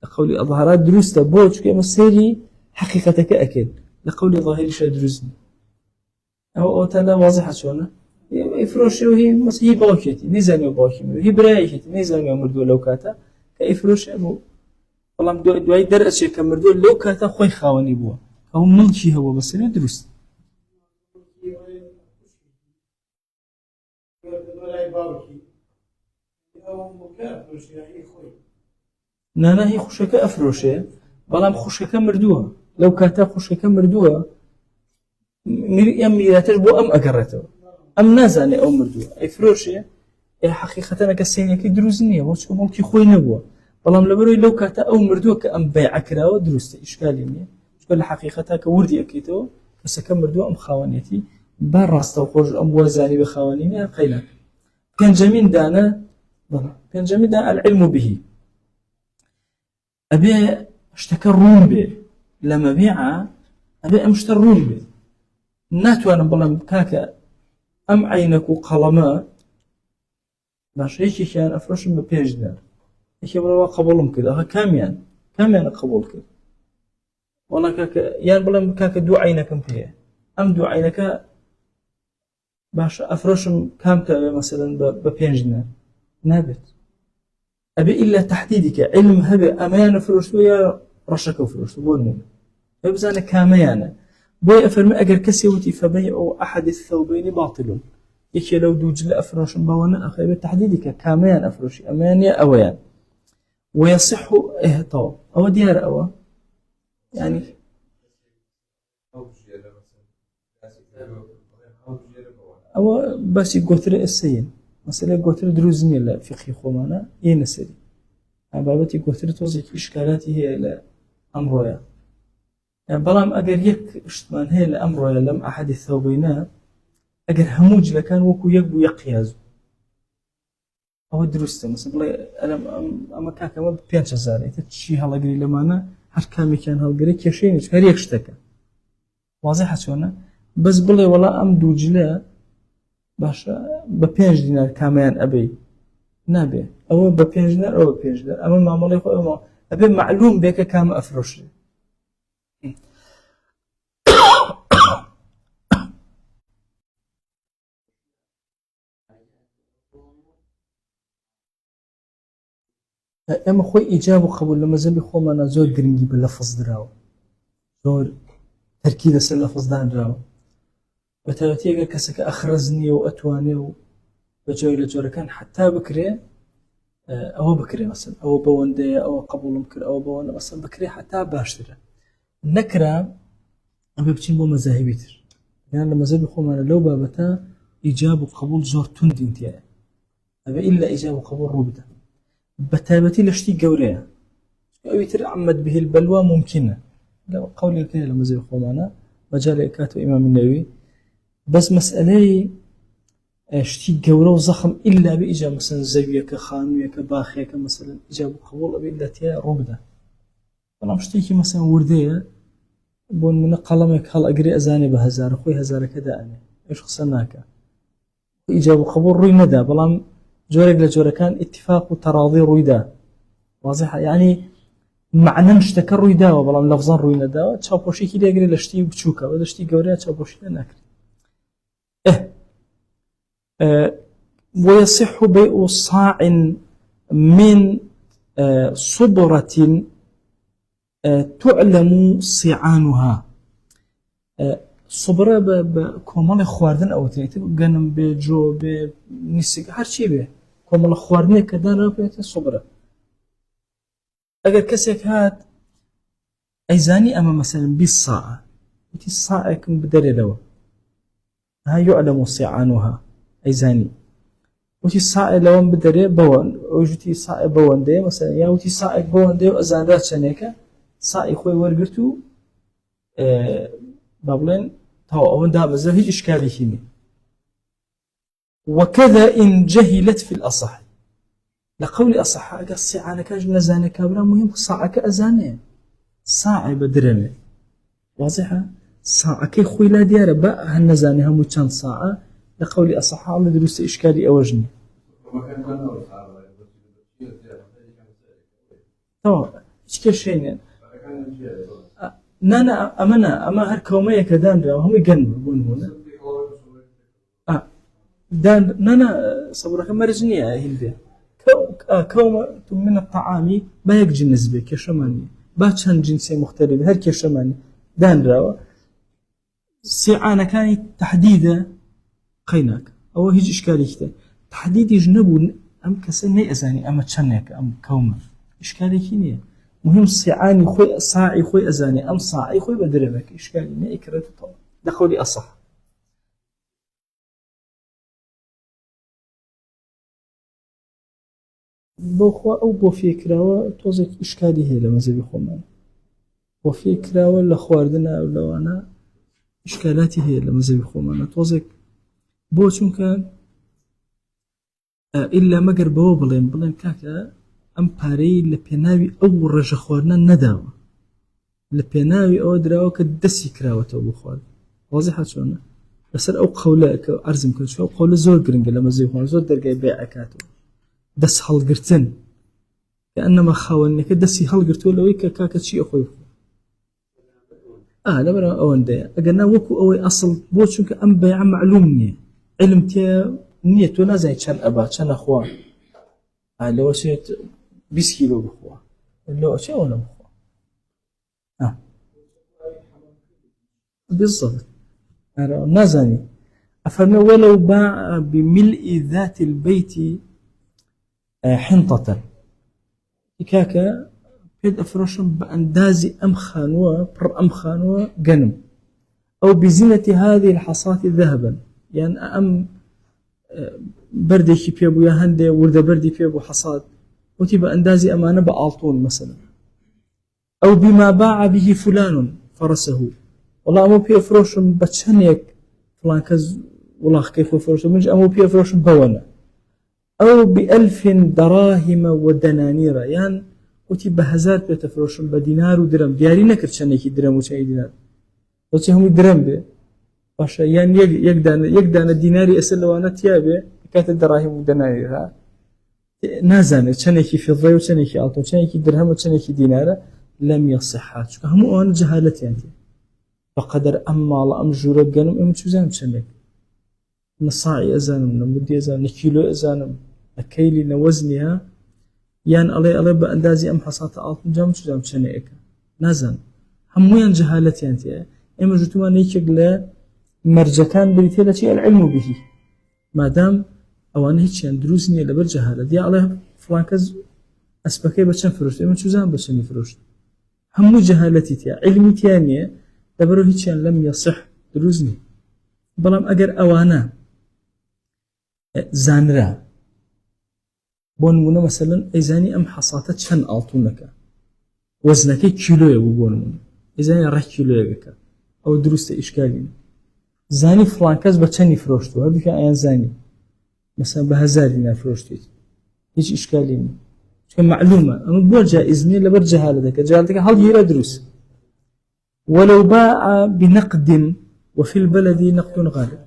A: لقول أظهرات دروس تبوش كما سيري حقيقتك أكيد لقول ظاهري شو دروسني أو تلا واضحة شونا إفروش وهي مس هي باكيتي نزاني باكي هي برايكتي نزاني مردو لو كاتا كإفروش أبو والله دواي درس شيء كمردو لو كاتا خوي خاوني بوا أو ملكي هو بس أنا دروس نانا هي خوشك أفروشه بلام خوشك مردوها لو كاتا خوشك مردوها ميراتش بو أم أقرته أم نازاني أو مردوها أفروشه حقيقة كسيني كي دروزنية وشو ممكن خوي نبوه بلام لبروي لو كاتا أو مردوها كأم بيع كراوة دروسته إشكاليني إشكال حقيقة كوردي أكيتو كسك مردوها أم خاونيتي براسته وخرج أم وزاني بخوانيني قيلك كان جميل دانا كان جميل دانا العلم به أبي اشتكى الروم به لما بيع أبي أمشتر الروم به ناتو أنا بلام كاكا أم عينك وقلما باش هيك كان أفرش ببيج دار هيك بلا قبولهم كذا ها كاميان قبول كذا والله كاكا يعني بلام كاكا دو عينك فيه أم دو عينك باش أفرشم كام كذا مثلا ببيج دار نابت أبي إلا تحديدك علم هذا أمان فروشتو يا رشك فروشتو بونمون فبزانا كاميانا بوي أفرمي أجر كسيوتي فبيع أحد الثوبين باطل يكي لو دوجل أفروش باوانا أخي بتحديدك كاميان أفروشي أمان يا أويان ويصح إهطاء أو ديار أو يعني أو بس يقتل السين مثلا قتل دروزني لا فقه خمانة ينسري عبابتي قتل توزيك إشكالاتي هي إلى أمرها يعني بلام أجر يك اشتمان هي الأمر لم أحد الثوبين أجر هموج لكان وكو يقبو يقيازو أو درسته مثلا أما كاك ما بيانش زاري تشي هلا قري لما أنا هر كامي كان هلا قري كيشينش هر يكشتك واضحة شونا بس بلي ولا أم دوجلا باشا ببيانش دينار كامان أبي نابي أو ببيانش دينار أو ببيانش دينار أما معمولي خو أما أبي معلوم بيك كام أفرش أما خوي إجابة قبول لما زبي خو ما نزور جرينجي باللفظ دراو زور تركيز السلفظ دان دراو بتوتيجا كسك أخرزني وأتواني وبجوي لجورا كان حتى بكري أو بكري مثلا أو بوندي أو قبول مكر أو بوند مثلا بكري حتى باشتري نكرة أبي بتشين بو مذاهبيتر يعني لما زبي خو ما لو بابتا إجابة قبول زور تندي انتيا أبي إلا إجابة قبول روبدا بتابتي لشتي جوريا أو يتر عمد به البلوى ممكنة لو قولي كده لما زي خومانا مجال كاتو إمام النووي بس مسألة شتي جورا وزخم إلا بإجابة مثلا زاوية كخانوية كباخية كمثلا إجابة قبول أبي إلا تيا روبدا أنا مشتيكي مثلا وردية بون من قلمك هل أجري أزاني بهزار أخوي هزار كذا أنا إيش خصناك إجابة قبول روي ندى بلام جورك لجورا كان اتفاق وتراضي رويدا واضحة يعني معنى نشتكى رويدا وبلام لفظا روينا دا تشابوشي كي يقري لشتي بتشوكا ولا شتي جوريا تشابوشي ناكل ويصح بيع صاع من صبرة تعلم صيعانها صبرة بكمال خواردن أو تريتب جنم بجو بنسق هرشي به كمال خواردن كذا رابطة صبرة أجر كسك هات أيزاني أما مثلا بالصاع وتي الصاع كم بدري لوا هاي يعلم صيعانها أيزاني وتي الصاع لون بدري بوان وجتي صاع بوان ده مثلا يا وتي صاع بوان ده وأزان رات شنيكا صاع خوي ورقتو بابلين تو أون ده مزه هيج إشكالي فيني وكذا إن جهلت في الأصح لقول أصح قصي على كاج نزانة كابرا مهم صاعك أزانة صاع بدرمه واضحة صاعك خوي لا ديار بقى هالنزانة هم وشان صاع لقول أصح على دروس إشكالي أوجني تو إشكال شيء نانا أما هالكومية كدان هم يجنبون هنا دان نانا صبرك مرجنية هيلبيا كومة من الطعام ما يجنس بك شماني باتشان جنسي مختلف هر كشماني دان راوا سيعانة كانت تحديدا قيناك أو هيج إشكالي كده تحديد يجنبون أم كسنة أزاني أما تشنك أم كومة إشكالي كينية مهم صيعاني خوي صاعي خوي أزاني أم صاعي خوي بدربك إشكالي ما إكرته طبعا دخولي أصح بۆخوا ئەو بۆ فێکراوە تۆزێک ئیشکالی هەیە لە مەزهەبی خۆمان بۆ فێکراوە لە خواردنە ئەو لەوانە ئیشکالاتی هەیە لە مەزهەبی خۆمانە تۆزێک بۆ چونکە ئیلا مەگەر بەوە بڵێن کاکە ئەم پارەی لە پێناوی ئەو ڕێژە خواردنە نەداوە لە پێناوی ئەوە دراوە کە دەستی کراوەتەوە بۆ خواردن واضحە چۆنە لەسەر ئەو قەولە کە عەرزم کرد ئەو قەولە زۆر گرنگە لە مەزهەبی خۆمان زۆر دەرگای بەیعەکاتەوە دەست هەڵگرتن کەئەنەما خاوەنەکە دەستی هەڵگرتووە لەوەی کە کاکە چی ئەخۆی لەبەرەوە ئەوەندەیە ئەگەرنا وەکو ئەوەی ئەسڵ بۆ چونکە ئەم بەیعە معلوم نییە علم تێ نییە تۆ نازانی چەند ئەبا چەند ئەخوا لەوە شێت 20 كيلو بخوا لو شيء ولا بخوا بالضبط نازني أفرمي ولو باع بملء ذات البيت حنطة كاكا بيد أفرشم بأندازي أمخانوة بر أمخانوة جنم أو بزينة هذه الحصاة ذهبا يعني بردي كي بيبو يا هندي ورد بردي بيبو حصاد وتبقى أندازي أمانة بألطون مثلا أو بما باع به فلان فرسه والله أمو بيفرشم بتشنيك فلان كز والله كيف يفرشم منج أمو بيفرشم بوانا أو ب1000 دراهم ودنانير يعني وتبقى هزار بيتفرشم بدينار ودرهم دياري نكر شنيكي درهم وشني دينار وتي هم درهم به باشا يعني يقدان الديناري أسل وانا تيابه كانت الدراهم ودنانير نازن شنيكي في الضي وشنيكي ألطون شنيكي درهم وشنيكي دينار لم يصح شو هم أنا جهالتي أنت فقدر أما الله أم جورك جنم أم شو زين شنك نصاعي أزانم نمدي أزانم نكيلو أزانم أكيلي نوزنها يعني الله بأندازي أم حصات ألطون جام شو زين شنك نازن هم وين جهالتي أنت إما جتوا نيكج لا مرجكان بريتيلا شيء العلم به ما دام أو أنا هيك يعني دروسني لبر جهالة دي الله فلان كز أسبكي بتشن فروش إما شو زين بتشني فروش هم جهالتي تيا علمي تيانية لبرو هيك يعني لم يصح دروزني بلام أجر أوانا زانرا بون منا مثلا إذاني أم حصاتت شن ألطونك وزنك كيلو يبون منا إذاني رح كيلو يجك أو دروس إشكالين زاني فلان كاز بتشني فروشتو هذا كان أيان زاني مثلا ب1000 دينار فروشتو هيك إشكالين كم معلومة أنا بقول جائزني لبر جهالتك هل يرى دروس ولو باع بنقد وفي البلد نقد غالب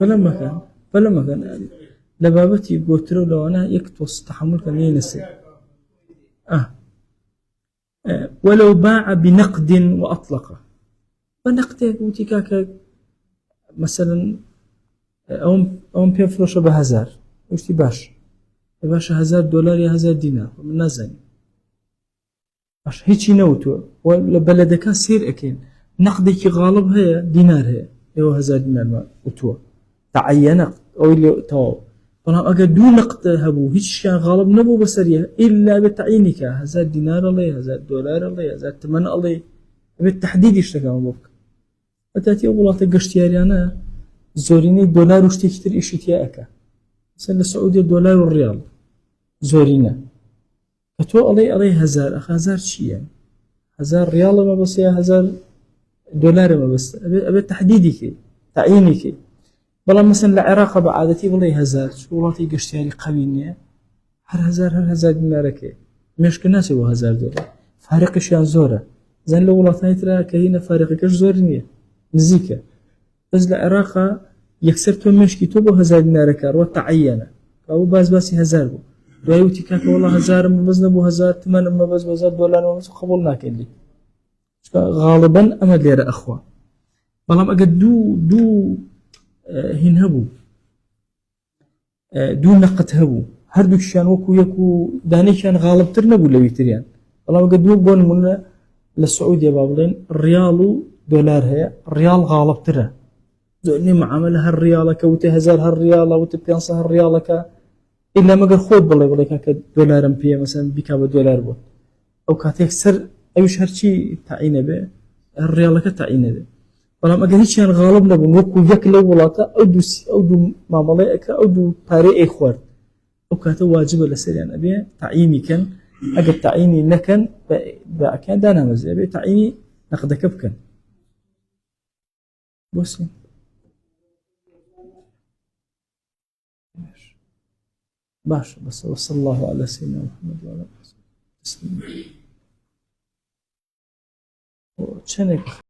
A: فلما كان لبابتي بوترو لو أنا يكتوس تحمل كان ينسي ولو باع بنقد وأطلقه فنقد وتكاك مثلا أو بيفرش ب1000 وش باش $1000 يا $1000 من نازني باش هيجي نوتو ولا بلدك سير أكين نقدك غالب هي دينار هي هو $1000 ما وتو تعين أو اللي تو طالما أجا دو نقد هبو هيش كان غالب نبو بسرية إلا بتعيينك $1000 الله $1000 الله $8 الله بالتحديد يشتغل مبوك وتأتي أولا تقشتياري أنا زوريني $1 وشتكتر إشتيا أكا مثلا السعودية $1 والريال زورينا فتو عليه 1000 شيء يعني 1000 ريال ما بس يا $1000 ما بس أبي تحديدك تعيينك بلا مثلا العراق بعادتي والله 1000 شو والله تقشتياري قوينية هر 1000 دينارك مش كناس هو $1000 فارق شيء زورة زين لو والله ترى كهينا فارق كش زورنية نزيكا بس العراق يكسبتو مشكي توبو $1000 كارو تعينه أو بس 1000 بو دويوتي كاك والله 1000 ما بس نبو 1000 8 ما بس $1000 ما بس قبولناك اللي غالبا أما ليرة أخوة بلام أجد دو هنهبو دو نقت هبو هردوك شان وكو يكو داني كان غالب ترنبو لويتريان بلام أجد دو بون من للسعودية بابلين الريال $1 هي الريال غالب ترى زوني معاملة هالريالة كوتي 1000 هالريالة وتبيانصة هالريالة إلا ما قال خود بالله كان $1 أمبيا مثلا بكابة $1 بو أو كاتيك سر أيش هالشي تعينه به الريالة كتعينه به ولا ما قال هيك يعني غالب نبون وكو ياكل ولاتا أو دو معاملة أو دو طريق إخوار أو كاتو واجب لسر يعني أبي تعيني كان أجد تعيني نكن بأكان دانا مزي أبي تعيني نقدك بكن بس باش بس وصلى الله على سيدنا محمد وعلى آله وصحبه وسلم.